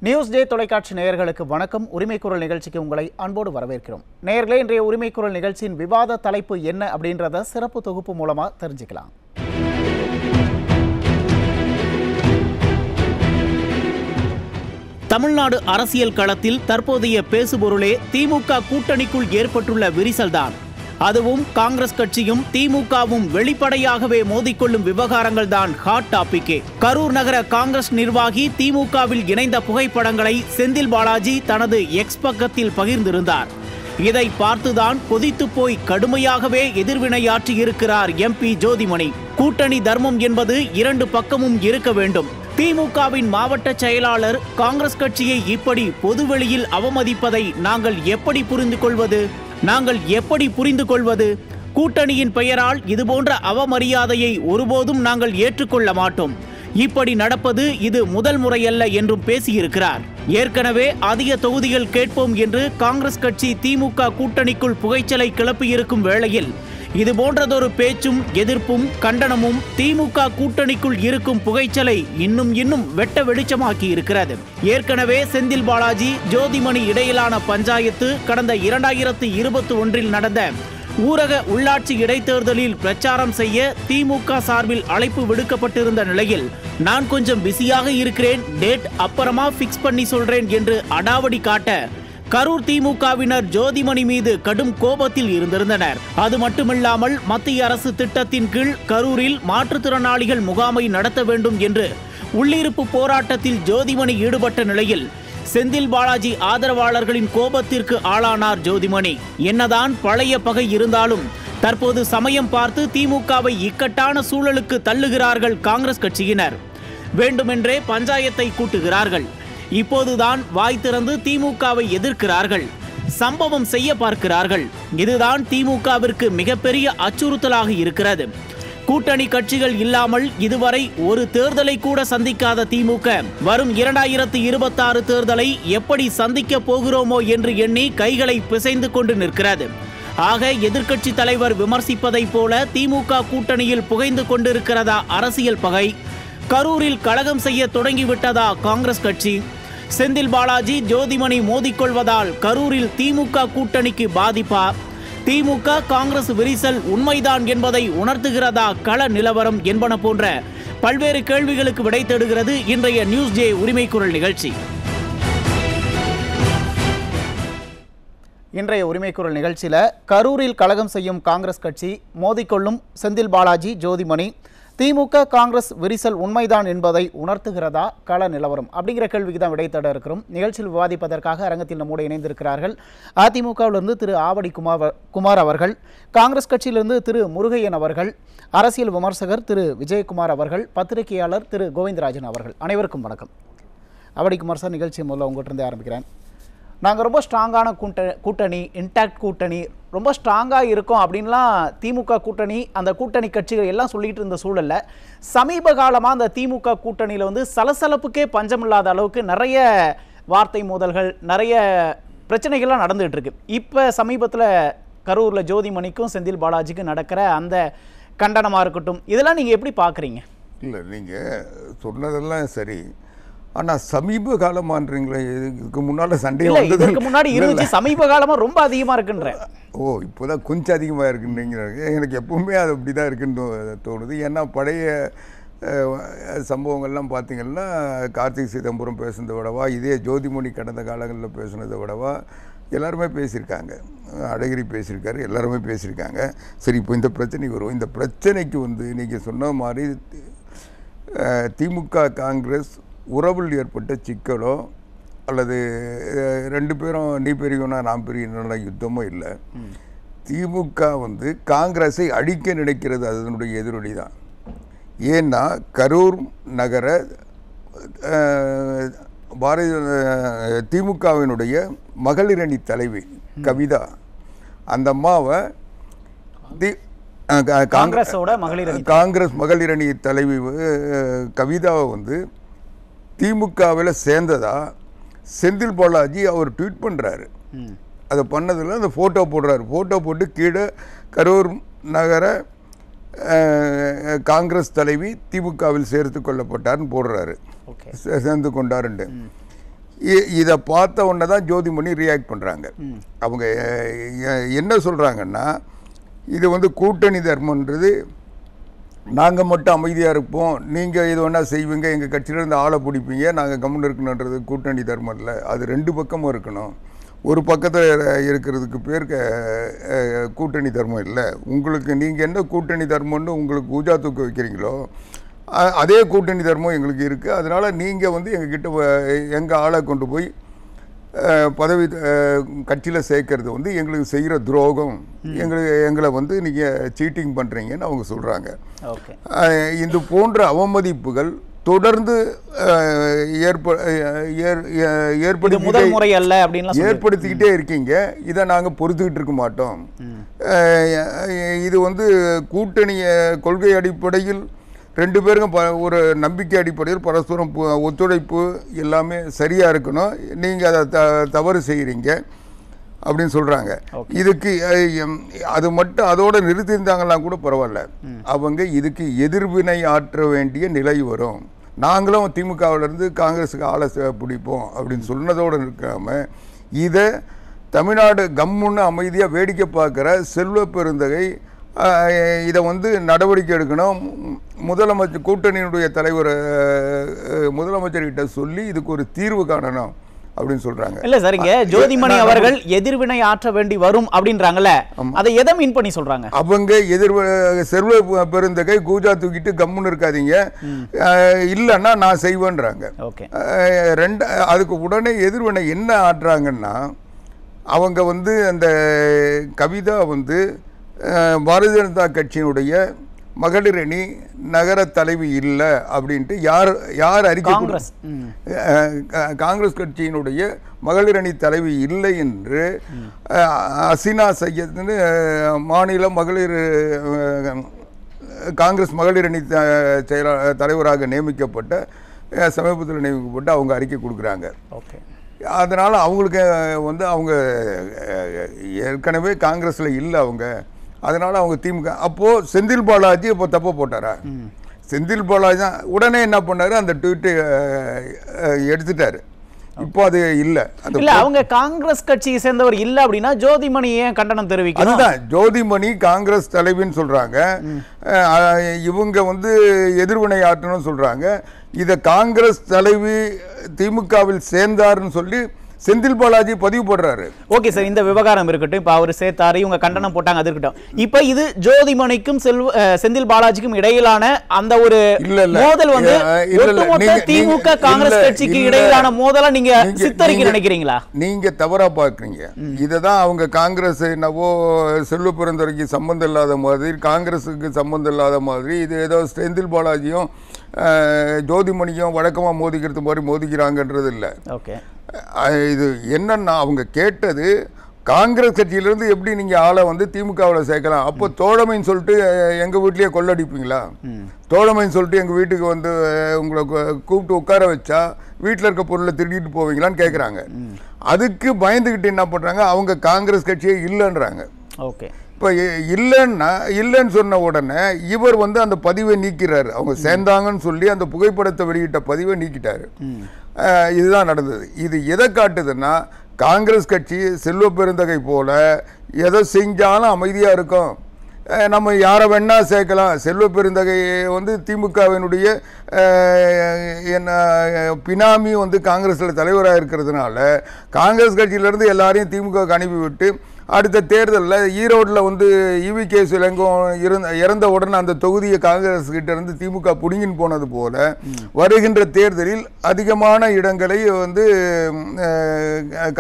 News டே தொலைக்காட்சி நேயர்களுக்கு வணக்கம். உரிமைக்குரல் நிகழ்ச்சிக்கு உங்களை அன்போடு வரவேற்கிறோம். நேயர்களே, இன்றைய உரிமைக்குரல் நிகழ்ச்சியின் விவாத தலைப்பு என்ன அப்படின்றத சிறப்பு தொகுப்பு மூலமா தெரிஞ்சுக்கலாம். தமிழ்நாடு அரசியல் களத்தில் தற்போதைய பேசுபொருளே திமுக கூட்டணிக்குள் ஏற்பட்டுள்ள விரிசல்தான். அதுவும் காங்கிரஸ் கட்சியும் திமுகவும் வெளிப்படையாகவே மோதிக்கொள்ளும் விவகாரங்கள் தான் ஹாட் டாபிக்கே. கரூர் நகர காங்கிரஸ் நிர்வாகி திமுகவில் இணைந்த புகைப்படங்களை செந்தில் பாலாஜி தனது எக்ஸ் பக்கத்தில் பகிர்ந்திருந்தார். இதை பார்த்துதான் கொதித்து போய் கடுமையாகவே எதிர்வினையாற்றி இருக்கிறார் எம்பி ஜோதிமணி. கூட்டணி தர்மம் என்பது இரண்டு பக்கமும் இருக்க வேண்டும். திமுகவின் மாவட்ட செயலாளர் காங்கிரஸ் கட்சியை இப்படி பொதுவெளியில் அவமதிப்பதை நாங்கள் எப்படி புரிந்து கொள்வது? கூட்டணியின் பெயரால் இதுபோன்ற அவமரியாதையை ஒருபோதும் நாங்கள் ஏற்றுக்கொள்ள மாட்டோம். இப்படி நடப்பது இது முதல் முறையல்ல என்றும் பேசியிருக்கிறார். ஏற்கனவே அதிக தொகுதிகள் கேட்போம் என்று காங்கிரஸ் கட்சி திமுக கூட்டணிக்குள் புகைச்சலை கிளப்பியிருக்கும் வேளையில் இதுபோன்றதொரு பேச்சும் எதிர்ப்பும் கண்டனமும் திமுக கூட்டணிக்குள் இருக்கும் புகைச்சலை இன்னும் வெட்ட வெளிச்சமாக்கி இருக்கிறது. ஏற்கனவே செந்தில் பாலாஜி ஜோதிமணி இடையிலான பஞ்சாயத்து கடந்த 2021 நடந்த ஊரக உள்ளாட்சி இடைத்தேர்தலில் பிரச்சாரம் செய்ய திமுக சார்பில் அழைப்பு விடுக்கப்பட்டிருந்த நிலையில் நான் கொஞ்சம் பிஸியாக இருக்கிறேன், டேட் அப்புறமா பிக்ஸ் பண்ணி சொல்றேன் என்று அடாவடி காட்ட கரூர் திமுகவினர் ஜோதிமணி மீது கடும் கோபத்தில் இருந்திருந்தனர். அது மட்டுமில்லாமல் மத்திய அரசு திட்டத்தின் கீழ் கரூரில் மாற்றுத்திறனாளிகள் முகாமை நடத்த வேண்டும் என்று உள்ளிருப்பு போராட்டத்தில் ஜோதிமணி ஈடுபட்ட நிலையில் செந்தில் பாலாஜி ஆதரவாளர்களின் கோபத்திற்கு ஆளானார் ஜோதிமணி. என்னதான் பழைய பகை இருந்தாலும் தற்போது சமயம் பார்த்து திமுகவை இக்கட்டான சூழலுக்கு தள்ளுகிறார்கள் காங்கிரஸ் கட்சியினர். வேண்டுமென்றே பஞ்சாயத்தை கூட்டுகிறார்கள். இப்போதுதான் வாய் திறந்து திமுகவை எதிர்க்கிறார்கள், சம்பவம் செய்ய பார்க்கிறார்கள். இதுதான் திமுகவிற்கு மிகப்பெரிய அச்சுறுத்தலாக இருக்கிறது. கூட்டணி கட்சிகள் இல்லாமல் இதுவரை ஒரு தேர்தலை கூட சந்திக்காத திமுக வரும் 2026 தேர்தலை எப்படி சந்திக்க போகிறோமோ என்று எண்ணி கைகளை பிசைந்து கொண்டு நிற்கிறது. ஆக எதிர்க்கட்சி தலைவர் விமர்சிப்பதை போல திமுக கூட்டணியில் புகைந்து கொண்டிருக்கிறதா அரசியல் பகை? கரூரில் கலகம் செய்ய தொடங்கிவிட்டதா காங்கிரஸ் கட்சி? செந்தில் பாலாஜி ஜோதிமணி மோதிக்கொள்வதால் கரூரில் திமுக கூட்டணிக்கு பாதிப்பா? திமுக காங்கிரஸ் விரிசல் உண்மைதான் என்பதை உணர்த்துகிறதா கள நிலவரம் என்பன போன்ற பல்வேறு கேள்விகளுக்கு விடை தேடுகிறது இன்றைய நியூஸ் டே உரிமைக்குரல் நிகழ்ச்சி. இன்றைய உரிமைக்குரல் நிகழ்ச்சியில் கரூரில் கலகம் செய்யும் காங்கிரஸ் கட்சி, மோதிக்கொள்ளும் செந்தில் பாலாஜி ஜோதிமணி, திமுக காங்கிரஸ் விரிசல் உண்மைதான் என்பதை உணர்த்துகிறதா கள நிலவரம் அப்படிங்கிற கேள்விக்கு தான் விடை தேட இருக்கிறோம். நிகழ்ச்சியில் விவாதிப்பதற்காக அரங்கத்தில் நம்மோடு இணைந்திருக்கிறார்கள் அதிமுகவிலிருந்து திரு ஆவடி குமார் அவர்கள், காங்கிரஸ் கட்சியிலிருந்து திரு முருகையன் அவர்கள், அரசியல் விமர்சகர் திரு விஜயகுமார் அவர்கள், பத்திரிகையாளர் திரு கோவிந்தராஜன் அவர்கள். அனைவருக்கும் வணக்கம். ஆவடி குமார் சார், நிகழ்ச்சி முதல்ல உங்கள்கிட்ட ஆரம்பிக்கிறேன். நாங்கள் ரொம்ப ஸ்ட்ராங்கான கூட்டணி, இன்டாக்ட் கூட்டணி, ரொம்ப ஸ்ட்ராங்காக இருக்கும் அப்படின்லாம் திமுக கூட்டணி, அந்த கூட்டணி கட்சிகள் எல்லாம் சொல்லிட்டு இருந்த சூழலில் சமீப காலமாக அந்த திமுக கூட்டணியில் வந்து சலசலப்புக்கே பஞ்சமில்லாத அளவுக்கு நிறைய வார்த்தை மோதல்கள், நிறைய பிரச்சனைகள்லாம் நடந்துகிட்டு இருக்கு. இப்போ சமீபத்தில் கரூரில் ஜோதிமணிக்கும் செந்தில் பாலாஜிக்கும் நடக்கிற அந்த கண்டனமாக இருக்கட்டும், இதெல்லாம் நீங்கள் எப்படி பார்க்குறீங்க? இல்லை, நீங்கள் சொன்னதெல்லாம் சரி, ஆனால் சமீப காலமான்றீங்களே, இதுக்கு முன்னால் சண்டே வந்ததுக்கு முன்னாடி இருந்துச்சு, சமீப காலமாக ரொம்ப அதிகமாக இருக்குன்ற. இப்போதான் கொஞ்சம் அதிகமாக இருக்குன்றீங்கிறாங்க. எனக்கு எப்பவுமே அது அப்படி தான் இருக்குன்னு தோணுது. ஏன்னா பழைய சம்பவங்கள்லாம் பார்த்திங்கன்னா கார்த்திக் சிதம்பரம் பேசுனதை விடவா, இதே ஜோதிமணி கடந்த காலங்களில் பேசுனதை விடவா எல்லாருமே பேசியிருக்காங்க. அழகிரி பேசியிருக்காரு, எல்லாருமே பேசியிருக்காங்க. சரி, இப்போ இந்த பிரச்சனைக்கு வருவோம். இந்த பிரச்சனைக்கு நீங்கள் சொன்ன மாதிரி திமுக காங்கிரஸ் உறவில் ஏற்பட்ட சிக்கலோ அல்லது ரெண்டு பேரும் நீ பெரியவனா நான் பெரியவனா யுத்தமோ இல்லை. திமுக காங்கிரஸை அழிக்க நினைக்கிறது, அதனுடைய எதிரொலி தான். ஏன்னா கரூர் நகர திமுகவினுடைய மகளிரணி தலைவி கவிதா, அந்த அம்மாவை காங்கிரஸ் மகளிரணி தலைவி கவிதாவை திமுகவில் சேர்ந்ததா செந்தில் பாலாஜி அவர் ட்வீட் பண்ணுறாரு. அதை பண்ணதில் அந்த ஃபோட்டோ போடுறாரு. ஃபோட்டோ போட்டு கீழே கரூர் நகர காங்கிரஸ் தலைவி திமுகவில் சேர்த்து கொள்ளப்பட்டார்னு போடுறாரு, சேர்ந்து கொண்டாருண்டு. இதை பார்த்த உடனே தான் ஜோதிமணி ரியாக்ட் பண்ணுறாங்க. அவங்க என்ன சொல்கிறாங்கன்னா, இது வந்து கூட்டணி தர்மன்றது நாங்கள் மட்டும் அமைதியாக இருப்போம், நீங்கள் இது வேணால் செய்வீங்க, எங்கள் கட்சியிலேருந்து ஆளை பிடிப்பீங்க, நாங்கள் கம்முன்னு இருக்கணுன்றது கூட்டணி தர்மம் இல்லை. அது ரெண்டு பக்கமும் இருக்கணும். ஒரு பக்கத்தில் இருக்கிறதுக்கு பேர் கூட்டணி தர்மம் இல்லை. உங்களுக்கு நீங்கள் என்ன கூட்டணி தர்மம்னு உங்களுக்கு ஊஜா தூக்க வைக்கிறீங்களோ அதே கூட்டணி தர்மம் எங்களுக்கு இருக்குது. அதனால் நீங்கள் வந்து எங்ககிட்ட எங்கள் ஆளை கொண்டு போய் பதவி கட்சியில் சேர்க்கறது வந்து எங்களுக்கு செய்கிற துரோகம், எங்களை வந்து நீங்கள் சீட்டிங் பண்ணுறீங்கன்னு அவங்க சொல்கிறாங்க. இது போன்ற அவமதிப்புகள் தொடர்ந்து ஏற்படுத்திக்கிட்டே இருக்கீங்க. இதை நாங்கள் பொறுத்துக்கிட்டு இருக்க மாட்டோம். இது வந்து கூட்டணிய கொள்கை அடிப்படையில் ரெண்டு பேருக்கும் ஒரு நம்பிக்கை அடிப்படையில் பரஸ்பரம் ஒத்துழைப்பு எல்லாமே சரியாக இருக்கணும். நீங்கள் அதை தவறு செய்கிறீங்க அப்படின்னு சொல்கிறாங்க. இதுக்கு அது மட்டும் அதோடு நிறுத்தியிருந்தாங்கலாம் கூட பரவாயில்ல. அவங்க இதுக்கு எதிர்வினை ஆற்ற வேண்டிய நிலை வரும். நாங்களும் திமுகவிலேருந்து காங்கிரஸுக்கு ஆளை பிடிப்போம் அப்படின்னு சொன்னதோடு இருக்காமல் இதை தமிழ்நாடு கம்முன்னு அமைதியாக வேடிக்கை பார்க்குற செல்வ பெருந்தகை இதை வந்து நடவடிக்கை எடுக்கணும். முதலமைச்சர் கூட்டணியினுடைய தலைவர் முதலமைச்சர்கிட்ட சொல்லி இதுக்கு ஒரு தீர்வு காணணும் அப்படின்னு சொல்றாங்க. இல்ல சார், இங்க ஜோதிமணி அவர்கள் எதிர்வினை ஆற்ற வேண்டி வரும் அப்படின்றாங்கல்ல, அதை எதை மீன் பண்ணி சொல்றாங்க? அவங்க செல்வ பெருந்தகை கூஜா தூக்கிட்டு கம்முன்னு இருக்காதீங்க, இல்லைன்னா நான் செய்வேன்றாங்க. அதுக்கு உடனே எதிர்வினை என்ன ஆற்றாங்கன்னா, அவங்க வந்து அந்த கவிதா வந்து பாரதிய ஜனதா கட்சியினுடைய மகளிர் அணி நகர தலைவி இல்லை அப்படின்ட்டு யார் அறிக்கை காங்கிரஸ் கட்சியினுடைய மகளிர் அணி தலைவி இல்லை என்று அசினா சையத்னு மாநில மகளிர் காங்கிரஸ் மகளிர் அணி தலைவராக நியமிக்கப்பட்ட சமீபத்தில் நியமிக்கப்பட்டு அவங்க அறிக்கை கொடுக்குறாங்க. அதனால் அவங்களுக்கு வந்து அவங்க ஏற்கனவே காங்கிரஸில் இல்லை அவங்க, அதனால் அவங்க திமுக. அப்போது செந்தில் பாலாஜி இப்போ தப்ப போட்டாரா? செந்தில் பாலாஜி தான் உடனே என்ன பண்ணாரு, அந்த ட்வீட்டை எடுத்துட்டாரு. இப்போ அது இல்லை. அவங்க காங்கிரஸ் கட்சியை சேர்ந்தவர் இல்லை அப்படின்னா ஜோதிமணி ஏன் கண்டனம் தெரிவிக்கணும்? அதுதான், ஜோதிமணி காங்கிரஸ் தலைவின்னு சொல்கிறாங்க, இவங்க வந்து எதிர்வினை ஆற்றணும்னு சொல்கிறாங்க. இதை காங்கிரஸ் தலைவி திமுகவில் சேர்ந்தாருன்னு சொல்லி செந்தில் பாலாஜி பதிவு போடுறாரு. ஓகே சார், இந்த விவகாரம் இருக்கட்டும். இப்போ அவர் சேர்த்தாரு, இவங்க கண்டனம் போட்டாங்க, அது இருக்கட்டும். இப்போ இது ஜோதிமணிக்கும் செந்தில் பாலாஜிக்கும் இடையிலான அந்த ஒரு மோதல் வந்து திமுக காங்கிரஸ் கட்சிக்கு இடையிலான மோதலா நீங்க சித்தரிக்க நினைக்கிறீங்களா? நீங்க தவறா பாக்குறீங்க. இததான் அவங்க காங்கிரஸ் என்னவோ செல்வ பெருந்தகைக்கு சம்பந்தம் இல்லாத மாதிரி, காங்கிரஸுக்கு சம்பந்தம் இல்லாத மாதிரி, இது ஏதோ செந்தில் பாலாஜியும் ஜோதிமணியும் வழக்கமா மோதிக்கிறது மாதிரி மோதிக்கிறாங்கன்றது இல்லை. ஓகே, இது என்னன்னா அவங்க கேட்டது காங்கிரஸ் கட்சியிலிருந்து எப்படி நீங்கள் ஆளை வந்து திமுகவில் சேர்க்கலாம், அப்போ தோழமைன்னு சொல்லிட்டு எங்கள் வீட்லேயே கொள்ளடிப்பீங்களா, தோழமைன்னு சொல்லிட்டு எங்கள் வீட்டுக்கு வந்து உங்களை கூப்பிட்டு உட்கார வச்சா வீட்டில் இருக்க பொருளை திருடிட்டு போவீங்களான்னு கேட்குறாங்க. அதுக்கு பயந்துக்கிட்டு என்ன பண்ணுறாங்க, அவங்க காங்கிரஸ் கட்சியே இல்லைன்றாங்க. ஓகே, இப்போ இல்லைன்னு சொன்ன உடனே இவர் வந்து அந்த பதிவை நீக்கிறாரு. அவங்க சேர்ந்தாங்கன்னு சொல்லி அந்த புகைப்படத்தை வெளியிட்ட பதிவை நீக்கிட்டாரு. இதுதான் நடந்தது. இது எதை காட்டுதுன்னா, காங்கிரஸ் கட்சி செல்வ பெருந்தகை போல எதை செஞ்சாலும் அமைதியாக இருக்கும், நம்ம யாரை வேணா சேர்க்கலாம். செல்வ பெருந்தகை வந்து திமுகவினுடைய என்ன பினாமி வந்து காங்கிரஸில் தலைவராக இருக்கிறதுனால காங்கிரஸ் கட்சியிலேருந்து எல்லாரையும் திமுகவுக்கு அனுப்பிவிட்டு அடுத்த தேர்தலில் ஈரோட்டில் வந்து இவிகே இளங்கோவன் இறந்த உடனே அந்த தொகுதியை காங்கிரஸ் கிட்ட இருந்து திமுக புடுங்கின்னு போனது போல வருகின்ற தேர்தலில் அதிகமான இடங்களை வந்து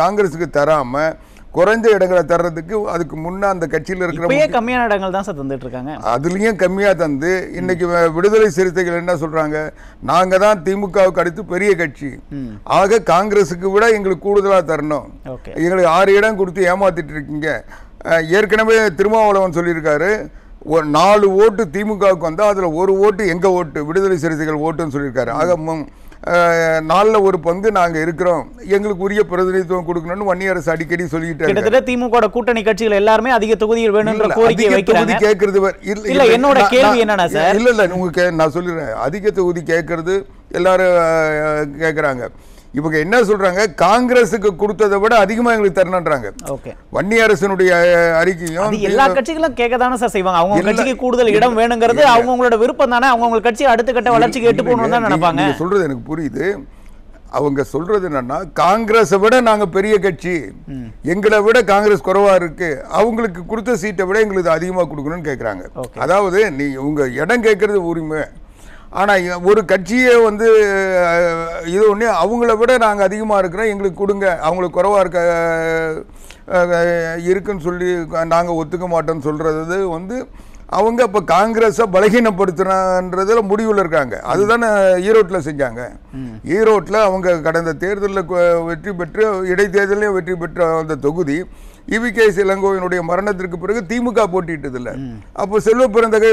காங்கிரஸுக்கு தராமல் குறைஞ்ச இடங்களை தர்றதுக்கு அதுக்கு முன்னே அந்த கட்சியில் இருக்கிற கம்மியான இடங்கள் தான் சார் தந்துட்டு இருக்காங்க. அதுலேயும் கம்மியாக தந்து இன்னைக்கு விடுதலை சிறுத்தைகள் என்ன சொல்றாங்க, நாங்கள் தான் திமுகவுக்கு அடுத்து பெரிய கட்சி, ஆக காங்கிரஸுக்கு விட எங்களுக்கு கூடுதலாக தரணும், எங்களுக்கு 6 இடம் கொடுத்து ஏமாத்திட்டு இருக்கீங்க. ஏற்கனவே திருமாவளவன் சொல்லியிருக்காரு, ஒரு 4 ஓட்டு திமுகவுக்கு வந்தால் அதில் 1 ஓட்டு எங்கள் ஓட்டு விடுதலை சிறுத்தைகள் ஓட்டுன்னு சொல்லியிருக்காரு. ஆக 4ல் 1 பங்கு நாங்கள் இருக்கிறோம், எங்களுக்கு உரிய பிரதிநிதித்துவம் கொடுக்கணும்னு வன்னிய அரசு அடிக்கடி சொல்லிட்டு திமுக கூட்டணி கட்சிகள் எல்லாருமே அதிக தொகுதிகள் வேணும்ன்ற கோரிக்கை வைக்கிறாங்க. கேட்கறது இல்ல, என்னோட கேள்வி என்னன்னா சார், இல்ல உங்களுக்கு நான் சொல்லிடுறேன், அதிக தொகுதி கேட்கறது எல்லாரும் கேட்குறாங்க. இவங்க என்ன சொல்றாங்க, காங்கிரஸுக்கு கொடுத்ததை விட அதிகமா எங்களுக்கு தரணும்ன்றாங்க. வன்னியரசனுடைய அறிக்கையும் எல்லா கட்சிகளும் கேட்கதானே சார் செய்வாங்க. அவங்க கட்சிக்கு கூடுதல் இடம் வேணுங்கிறது அவங்களோட விருப்பம் தானே. அவங்க கட்சி அடுத்த கட்ட வளர்ச்சிக்கு எட்டு போகணும்னு தான் நினைப்பாங்க. சொல்றது எனக்கு புரியுது. அவங்க சொல்றது என்னன்னா, காங்கிரஸை விட நாங்க பெரிய கட்சி, எங்களை விட காங்கிரஸ் குறைவா இருக்கு, அவங்களுக்கு கொடுத்த சீட்டை விட எங்களுக்கு அதிகமா கொடுக்கணும்னு கேட்கறாங்க. அதாவது நீ உங்க இடம் கேட்கறது உரிமை, ஆனா ஒரு கட்சியே வந்து இது ஒண்ணு அவங்கள விட நாங்க அதிகமா இருக்கிறோம், எங்களுக்கு கொடுங்க, அவங்களுக்கு குறைவா இருக்குன்னு சொல்லி நாங்க ஒத்துக்க மாட்டோம்னு சொல்றது வந்து அவங்க அப்ப காங்கிரஸை பலகீனப்படுத்துறதுல முடிவுல இருக்காங்க. அதுதானே ஈரோட்டில் செஞ்சாங்க. ஈரோட்டில் அவங்க கடந்த தேர்தலில் வெற்றி பெற்று, இடைத்தேர்தலையும் வெற்றி பெற்ற அந்த தொகுதி EVK இளங்கோவினுடைய மரணத்திற்கு பிறகு திமுக போட்டிட்டது இல்லை. அப்போ செல்வ பிறந்தகை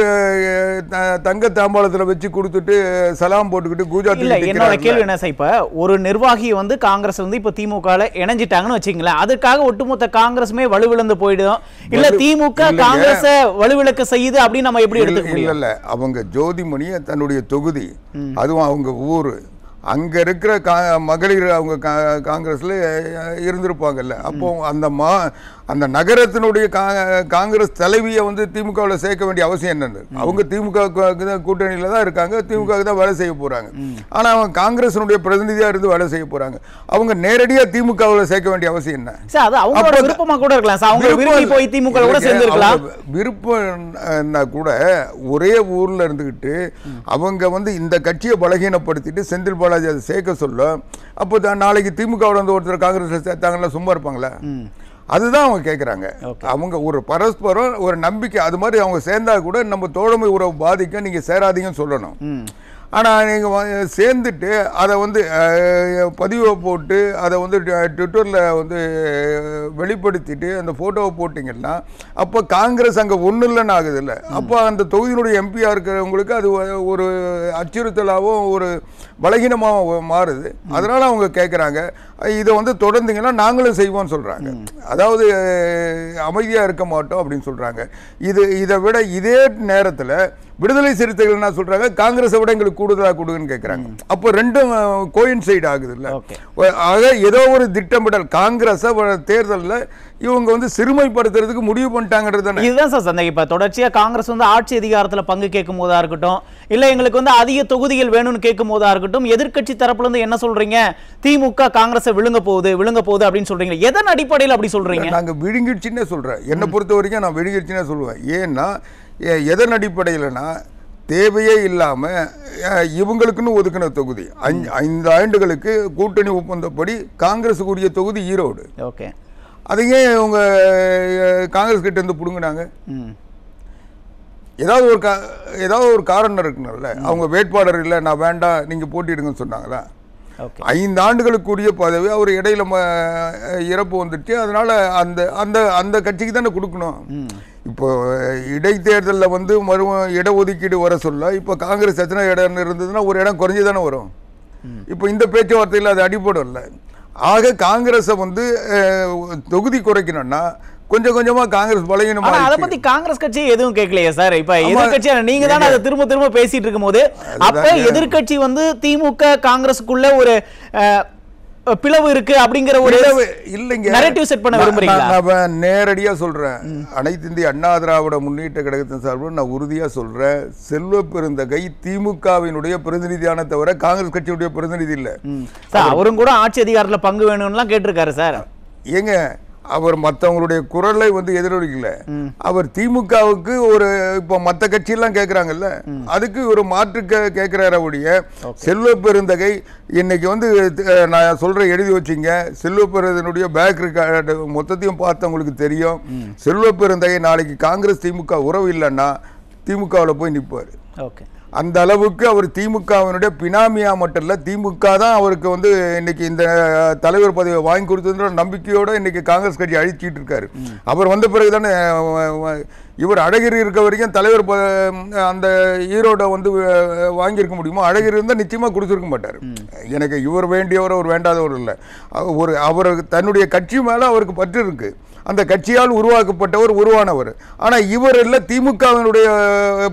தங்க தாம்பாளத்தில் வச்சு கொடுத்துட்டு சலாம் போட்டுக்கிட்டு கூஜா. என்னோட கேள்வி என்ன சார், இப்ப ஒரு நிர்வாகி வந்து காங்கிரஸ் வந்து இப்ப திமுக இணைஞ்சிட்டாங்கன்னு வச்சுங்களேன், அதுக்காக ஒட்டுமொத்த காங்கிரஸுமே வலுவிழந்து போயிடும், இல்ல திமுக காங்கிரஸ வலுவிழக்க செய்யுது அப்படின்னு நம்ம எப்படி எடுத்துக்க முடியும்? இல்ல, அவங்க ஜோதிமணி தன்னுடைய தொகுதி, அதுவும் அவங்க ஊரு, அங்க இருக்கிற மகளிர் அவங்க காங்கிரஸ்ல இருந்திருப்பாங்கல்ல, அப்போ அந்த நகரத்தினுடைய காங்கிரஸ் தலைவியை வந்து திமுகவில் சேர்க்க வேண்டிய அவசியம் என்னன்னு, அவங்க திமுக கூட்டணியில தான் இருக்காங்க, திமுக தான் வேலை செய்ய போறாங்க. ஆனா அவங்க காங்கிரஸினுடைய பிரதிநிதியா இருந்து வேலை செய்ய போறாங்க. அவங்க நேரடியா திமுகவில் சேர்க்க வேண்டிய அவசியம் என்ன? விருப்பமா கூட இருக்கலாம், விருப்பம்னா கூட ஒரே ஊர்ல இருந்துகிட்டு அவங்க வந்து இந்த கட்சியை பலகீனப்படுத்திட்டு செந்தில் பாலாஜி அதை சேர்க்க சொல்ல, அப்போ நாளைக்கு திமுகவில் வந்து ஒருத்தர் காங்கிரஸ் சேர்த்தாங்கன்னா சும்மா இருப்பாங்களா? அதுதான் அவங்க கேட்குறாங்க. அவங்க ஒரு பரஸ்பரம் ஒரு நம்பிக்கை, அது மாதிரி அவங்க சேர்ந்தா கூட நம்ம தோழமை உறவு பாதிக்க, நீங்க சேராதீங்கன்னு சொல்லணும். ஆனால் நீங்கள் சேர்ந்துட்டு அதை வந்து பதிவை போட்டு அதை வந்து ட்விட்டரில் வந்து வெளிப்படுத்திட்டு அந்த ஃபோட்டோவை போட்டிங்கன்னா அப்போ காங்கிரஸ் அங்கே ஒன்றும் இல்லைன்னு ஆகுது இல்லை. அப்போ அந்த தொகுதியினுடைய எம்பியாக இருக்கிறவங்களுக்கு அது ஒரு அச்சுறுத்தலாகவும் ஒரு பலகீனமாகவும் மாறுது. அதனால் அவங்க கேட்குறாங்க, இதை வந்து தொடர்ந்தீங்கன்னா நாங்களும் செய்வோம்னு சொல்கிறாங்க. அதாவது அமைதியாக இருக்க மாட்டோம் அப்படின்னு சொல்கிறாங்க. இதை விட இதே நேரத்தில் விடுதலை சிறுத்தைகள் என்ன சொல்றாங்க, காங்கிரஸை விட எங்களுக்கு கூடுதலாக கொடுங்கன்னு கேட்குறாங்க. அப்போ ரெண்டும் கோயின்சைட் ஆகுது இல்லை. ஆக ஏதோ ஒரு திட்டமிடல் காங்கிரஸை தேர்தலில் இவங்க வந்து சிறுமைப்படுத்துறதுக்கு முடிவு பண்ணிட்டாங்கிறது தானே. இதுதான் சார் சந்தேகம். இப்போ தொடர்ச்சியாக காங்கிரஸ் வந்து ஆட்சி அதிகாரத்தில் பங்கு கேட்கும் போதா இருக்கட்டும், இல்லை எங்களுக்கு வந்து அதிக தொகுதிகள் வேணும்னு கேட்கும் போதா இருக்கட்டும், எதிர்கட்சி தரப்புல இருந்து என்ன சொல்றீங்க, திமுக காங்கிரஸை விழுங்க போகுது அப்படின்னு சொல்றீங்க. எதன் அடிப்படையில் அப்படி சொல்றீங்க? நாங்கள் விழுங்கிடுச்சுன்னே சொல்றேன். என்னை பொறுத்த வரைக்கும் நான் விழுங்கிடுச்சுன்னே சொல்லுவேன். ஏன்னா எதன் அடிப்படையில்னா தேவையே இல்லாமல் இவங்களுக்குன்னு ஒதுக்கின தொகுதி 5 ஆண்டுகளுக்கு கூட்டணி ஒப்பந்தப்படி காங்கிரஸுக்குரிய தொகுதி ஈரோடு. ஓகே, அதையே இவங்க காங்கிரஸ் கிட்ட இருந்து பிடுங்கினாங்க. ஏதாவது ஒரு காரணம் இருக்குன்னு, அவங்க வேட்பாளர் இல்லை நான் வேண்டாம் நீங்கள் போட்டிடுங்கன்னு சொன்னாங்களா? 5 ஆண்டுகளுக்குரிய பதவி அவர் இடையில இறப்பு வந்துடுச்சு. அதனால அந்த கட்சிக்கு தானே கொடுக்கணும். இப்போ இடைத்தேர்தலில் வந்து இடஒதுக்கீடு வர சொல்ல இப்போ காங்கிரஸ் எத்தனை இடம் இருந்ததுன்னா ஒரு இடம் குறைஞ்சி தானே வரும். இப்போ இந்த பேச்சுவார்த்தையில் அது அடிப்படும் இல்லை. ஆக காங்கிரஸை வந்து தொகுதி குறைக்கணும்னா கொஞ்சம் கொஞ்சமா காங்கிரஸ் பலகீனமா. அதை பத்தி காங்கிரஸ் கட்சி எதுவும் கேட்கலையே சார். இப்ப எதிர்கட்சி நீங்க தானே அதை திரும்ப பேசிட்டு இருக்கும் போது, அப்ப எதிர்கட்சி வந்து திமுக காங்கிரஸுக்குள்ள ஒரு பிளவு இருக்கு அப்படிங்கிற ஒரு இல்லைங்க நரேட்டிவ் செட் பண்ண விரும்புறீங்களா? நான் நேரடியா சொல்றேன், அனைத்து இந்திய அண்ணா திராவிட முன்னேற்ற கழகத்தின் சார்பில் நான் உறுதியா சொல்றேன், செல்வ பெருந்தகை திமுகவினுடைய பிரதிநிதியான தவிர காங்கிரஸ் கட்சியுடைய பிரதிநிதி இல்ல. அவரும் கூட ஆட்சி அதிகாரத்துல பங்கு வேணும்லாம் கேட்டிருக்காரு சார். ஏங்க அவர் மற்றவங்களுடைய குரலை வந்து எதிரொலிக்கல. அவர் திமுகவுக்கு ஒரு இப்போ மற்ற கட்சியெல்லாம் கேட்குறாங்கல்ல, அதுக்கு ஒரு மாற்று கேட்குறார ஒழிய செல்வ பெருந்தகை இன்னைக்கு வந்து நான் சொல்ற எழுதி வச்சிங்க, செல்வ பெருந்தனுடைய பேக் ரெக்கார்டு மொத்தத்தையும் பார்த்தவங்களுக்கு தெரியும். செல்வ பெருந்தகை நாளைக்கு காங்கிரஸ் திமுக உறவு இல்லைன்னா திமுகவில் போய் நிற்பார். ஓகே, அந்த அளவுக்கு அவர் திமுகவினுடைய பினாமியா மட்டும் இல்லை, திமுக தான் அவருக்கு வந்து இன்னைக்கு இந்த தலைவர் பதவியை வாங்கி கொடுத்ததுன்ற நம்பிக்கையோடு இன்னைக்கு காங்கிரஸ் கட்சி அழிச்சிட்டு இருக்காரு. அவர் வந்த பிறகு தானே இவர் அழகிரி இருக்க வரைக்கும் தலைவர் அந்த ஈரோட வந்து வாங்கியிருக்க முடியுமோ? அழகிரி இருந்தால் நிச்சயமாக கொடுத்துருக்க மாட்டார். எனக்கு இவர் வேண்டியவர் அவர் வேண்டாதவர் இல்லை. அவர் தன்னுடைய கட்சி மேலே அவருக்கு பற்று இருக்கு. அந்த கட்சியால் உருவாக்கப்பட்டவர் உருவானவர். ஆனால் இவர் இல்லை, திமுகவினுடைய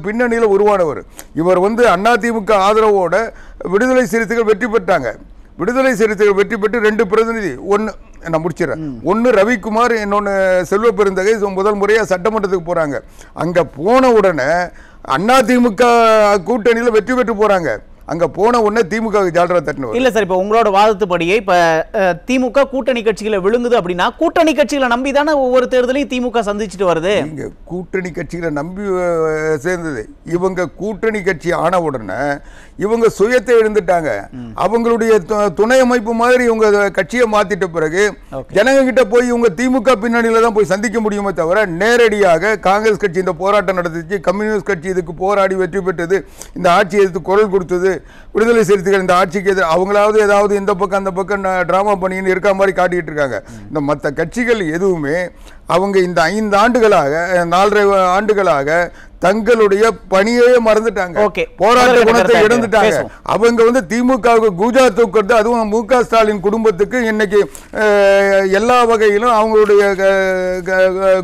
பின்னணியில் உருவானவர். இவர் வந்து அண்ணா திமுக ஆதரவோட விடுதலை சிறுத்தைகள் வெற்றி பெற்றாங்க. விடுதலை சிறுத்தைகள் வெற்றி பெற்று 2 பிரதிநிதி, ஒன்று நான் முடிச்சிடறேன், ஒன்று ரவிக்குமார், இன்னொன்று செல்வ பெருந்தகை முதல் முறையாக சட்டமன்றத்துக்கு போகிறாங்க. அங்கே போன உடனே அதிமுக கூட்டணியில் வெற்றி பெற்று போகிறாங்க. அங்க போன உடனே திமுக ஜால்ரா தட்டினவர் இல்ல சார். இப்ப உங்களோட வாதத்துப்படியே இப்ப திமுக கூட்டணி கட்சிகளை விழுங்குது அப்படின்னா கூட்டணி கட்சிகளை நம்பி தானே ஒவ்வொரு தேர்தலையும் திமுக சந்திச்சுட்டு வருது. இங்க கூட்டணி கட்சிகளை நம்பி சேர்ந்தது. இவங்க கூட்டணி கட்சி ஆன உடனே இவங்க சுயத்தை எழுந்துட்டாங்க. அவங்களுடைய துணை அமைப்பு மாதிரி இவங்க கட்சியை மாத்திட்ட பிறகு ஜனங்க கிட்ட போய் இவங்க திமுக பின்னணியில தான் போய் சந்திக்க முடியுமே தவிர நேரடியாக காங்கிரஸ் கட்சி இந்த போராட்டம் நடந்துச்சு, கம்யூனிஸ்ட் கட்சி இதுக்கு போராடி வெற்றி பெற்றது, இந்த ஆட்சி எதிர்த்து குரல் கொடுத்தது, விடுதலை சிறுத்தைகள் இந்த ஆட்சிக்கு எதிராக அவங்களாவது ஏதாவது இந்த பக்கம் அந்த பக்கம் டிராமா பண்ணின்னு இருக்க மாதிரி காட்டிட்டு இருக்காங்க. இந்த மற்ற கட்சிகள் எதுவுமே அவங்க இந்த 5 ஆண்டுகளாக 4.5 ஆண்டுகளாக தங்களுடைய பணியே மறந்துட்டாங்க, போராட்ட குணத்தை இழந்துட்டாங்க. அவங்க திமுகவுக்கு கூஜா தூக்குறது, அதுவும் மு.க. ஸ்டாலின் குடும்பத்துக்கு இன்னைக்கு எல்லா வகையிலும் அவங்களுடைய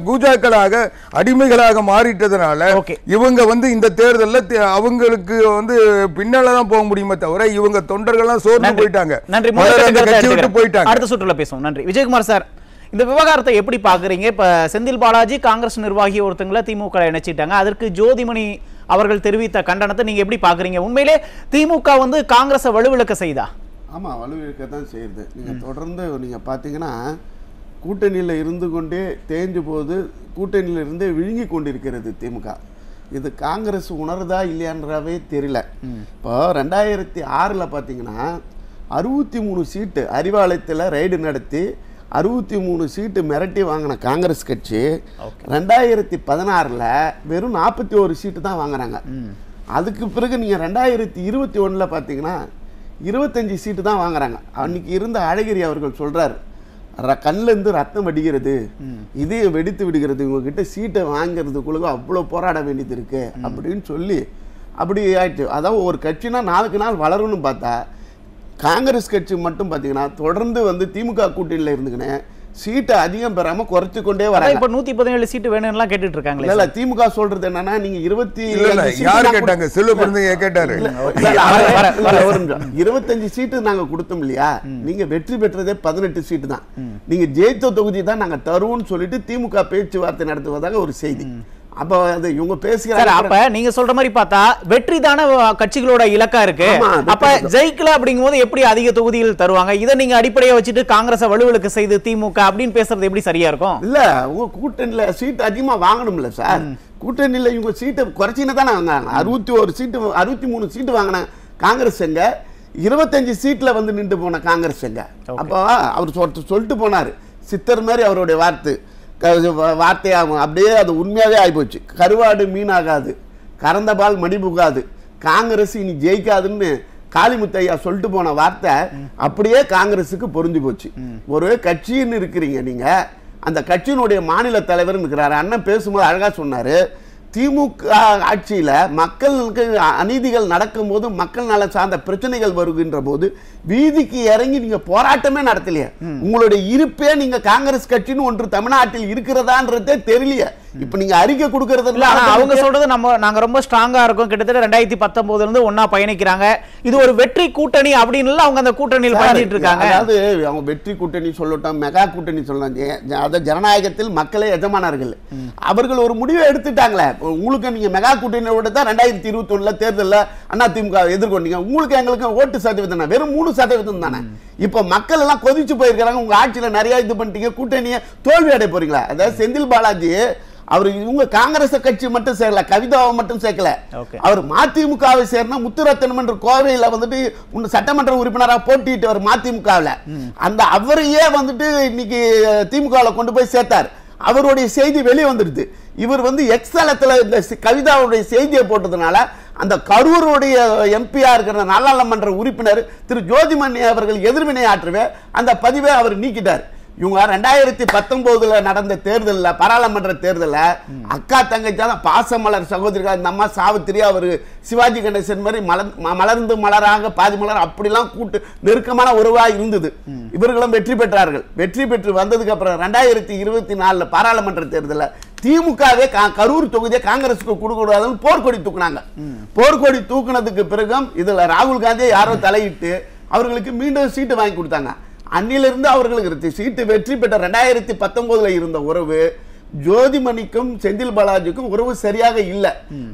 கூஜாக்களாக அடிமைகளாக மாறிட்டதுனால இவங்க இந்த தேர்தலில் அவங்களுக்கு பின்னால தான் போக முடியுமே தவிர இவங்க தொண்டர்கள்லாம் சோர்ந்து போயிட்டாங்க, கட்சி விட்டு போயிட்டாங்க. அடுத்த சுற்றுல பேசுவோம். நன்றி. விஜயகுமார் சார், இந்த விவகாரத்தை எப்படி பாக்குறீங்க? இப்ப செந்தில் பாலாஜி காங்கிரஸ் நிர்வாகி ஒருத்தங்களை திமுக இணைச்சிட்டாங்க. அதற்கு ஜோதிமணி அவர்கள் தெரிவித்த கண்டனத்தை நீங்க எப்படி பாக்குறீங்க? உண்மையிலே திமுக காங்கிரஸை வலுவிழக்க செய்தா? ஆமா, வலுவிழக்க தான் செய்யுது. நீங்க தொடர்ந்து நீங்க பாத்தீங்கன்னா கூட்டணியில் இருந்து கொண்டே தேஞ்சு போது, கூட்டணியில இருந்தே விழுங்கி கொண்டிருக்கிறது திமுக. இது காங்கிரஸ் உணர்தா இல்லையான்றவே தெரியல. இப்போ 2006 பார்த்தீங்கன்னா 63 சீட்டு அறிவாலயத்தில் ரைடு நடத்தி 63 சீட்டு மிரட்டி வாங்கின காங்கிரஸ் கட்சி 2016 வெறும் 41 சீட்டு தான் வாங்குறாங்க. அதுக்கு பிறகு நீங்கள் 2021 பார்த்தீங்கன்னா 25 சீட்டு தான் வாங்குறாங்க. அன்னைக்கு இருந்த அழகிரி அவர்கள் சொல்றாரு, கண்ணிலேருந்து ரத்தம் வடிகிறது, இதே வெடித்து விடுகிறது, இவங்ககிட்ட சீட்டை வாங்கிறதுக்குள்ள அவ்வளோ போராட வேண்டியது இருக்கு அப்படின்னு சொல்லி அப்படி ஆயிடுச்சு. அதாவது ஒரு கட்சினா நாளுக்கு நாள் வளரும்னு பார்த்தா காங்கிரஸ் கட்சி மட்டும் பார்த்தீங்கன்னா தொடர்ந்து திமுக கூட்டணியில் இருந்துக்கினே சீட்டை அதிகம் பெறாம குறைச்சு கொண்டே வராங்க. இப்ப 117 சீட்டு வேணும்லாம் கேட்டுட்டு இருக்காங்க. இல்ல, திமுக சொல்றது என்னன்னா நீங்க 25 சீட்டு நாங்க கொடுத்தோம் இல்லையா, நீங்க வெற்றி பெற்றதே 18 சீட்டு தான், நீங்க ஜெயித்த தொகுதி தான் நாங்க தருவோம்னு சொல்லிட்டு திமுக பேச்சுவார்த்தை நடத்துவதாக ஒரு செய்தி. அப்ப அது இவங்க பேசுறாங்க. அப்ப நீங்க சொல்ற மாதிரி பார்த்தா வெற்றி தான கட்சிகளோட இலக்கா இருக்கு. அப்ப ஜெயிக்கல அப்படிங்கும்போது எப்படி அதிக தொகுதிகள் தருவாங்க? இதை நீங்க அடிப்படையா வச்சுட்டு காங்கிரஸை வலுவிழக்க செய்து திமுக அப்படின்னு பேசுறது எப்படி சரியா இருக்கும்? இல்ல, உங்க கூட்டணியில சீட் அதிகமா வாங்கணும்ல சார். கூட்டணியில இவங்க சீட்டை குறைச்சின்னு தானே வாங்கினாங்க. 61 சீட்டு 63 சீட்டு வாங்கின காங்கிரஸ் எங்க, 25 சீட்ல நின்று போன காங்கிரஸ் எங்க? அப்ப அவர் சொல்லிட்டு போனாரு, சித்தர் மாதிரி அவருடைய வார்த்தையாகும். அப்படியே அது உண்மையாவே ஆகிப்போச்சு. கருவாடு மீனாகாது, கறந்த பால் மடி புகாது, காங்கிரஸ் இனி ஜெயிக்காதுன்னு காளிமுத்தையா சொல்லிட்டு போன வார்த்தை அப்படியே காங்கிரஸுக்கு பொருந்தி போச்சு. ஒரு கட்சின்னு இருக்கிறீங்க நீங்க, அந்த கட்சியினுடைய மாநில தலைவர் இருக்கிறாரு. அண்ணன் பேசும்போது அழகா சொன்னாரு, திமுக ஆட்சியில மக்களுக்கு அநீதிகள் நடக்கும் போது, மக்கள் நல சார்ந்த பிரச்சனைகள் வருகின்ற போது வீதிக்கு இறங்கி நீங்க போராட்டமே நடத்தலையே. உங்களுடைய இருப்பே நீங்க காங்கிரஸ் கட்சின்னு ஒன்று தமிழ்நாட்டில் இருக்கிறதான்றதே தெரியலையே. இப்ப நீங்க அறிக்கை கொடுக்கறது இல்ல. அவங்க சொல்றது நாங்க ரொம்ப ஸ்ட்ராங்கா இருக்கோம், கிட்டத்தட்ட 2019 இருந்து ஒன்னா பயணிக்கிறாங்க, இது ஒரு வெற்றி கூட்டணி அப்படின்னு அவங்க அந்த கூட்டணியில் பயணிட்டு இருக்காங்க. அதாவது அவங்க வெற்றி கூட்டணி சொல்லட்டும், மெகா கூட்டணி சொல்லலாம், அதாவது ஜனநாயகத்தில் மக்களே எஜமானர்கள். அவர்கள் ஒரு முடிவை எடுத்துட்டாங்களே. உங்களுக்கு நீங்க மெகா கூட்டணியோட தான் 2021 தேர்தலில் அதிமுக எதிர்கொண்டீங்க. உங்களுக்கு எங்களுக்கு ஓட்டு சதவீதம் வெறும் 3% தானே. இப்ப மக்கள் எல்லாம் கொதிச்சு போயிருக்காங்க. உங்க ஆட்சியில நிறைய இது பண்ணிட்டீங்க, கூட்டணியை தோல்வி அடைய போறீங்களா? அதாவது செந்தில் பாலாஜி அவர் இவங்க காங்கிரஸ் கட்சி மட்டும் சேர்க்கல, கவிதாவை மட்டும் சேர்க்கல, அவர் மதிமுகவை சேர்ந்த முத்துரத்தனம் என்ற கோவையில் சட்டமன்ற உறுப்பினராக போட்டிட்டு அவர் மதிமுகவில் அந்த அவரையே இன்னைக்கு திமுகவில் கொண்டு போய் சேர்த்தார். அவருடைய செய்தி வெளியே வந்துடுது. இவர் எக்ஸலத்துல இந்த கவிதாவுடைய செய்தியை போட்டதுனால அந்த கரூருடைய எம்பியா இருக்கிற நாடாளுமன்ற உறுப்பினர் திரு ஜோதிமணி அவர்கள் எதிர்வினை ஆற்றவே அந்த பதிவை அவர் நீக்கிட்டார். இவங்க 2019 நடந்த தேர்தலில், பாராளுமன்ற தேர்தலில் அக்கா தங்கச்சாதான் பாசமலர் சகோதரிகள், இந்த அம்மா சாவித்திரி, அவர் சிவாஜி கணேசன் மாதிரி மலர்ந்து மலராக பாதி மலர் அப்படிலாம் கூட்டு நெருக்கமான உறவாக இருந்தது. இவர்களும் வெற்றி பெற்றார்கள். வெற்றி பெற்று வந்ததுக்கு அப்புறம் 2024 பாராளுமன்ற தேர்தலில் திமுகவே கரூர் தொகுதியை காங்கிரசுக்கு கொடுக்கூடாதுன்னு போர்க்கொடி தூக்குனாங்க. போர்க்கொடி தூக்குனதுக்கு பிறகும் இதுல ராகுல் காந்தியை யாரோ தலையிட்டு அவர்களுக்கு மீண்டும் சீட்டு வாங்கி கொடுத்தாங்க. அன்னிலிருந்து அவர்களுக்கு சீட்டு வெற்றி பெற்ற 2019 இருந்த உறவு ஜோதிமணிக்கும் செந்தில் பாலாஜிக்கும் உறவு சரியாக இல்லை.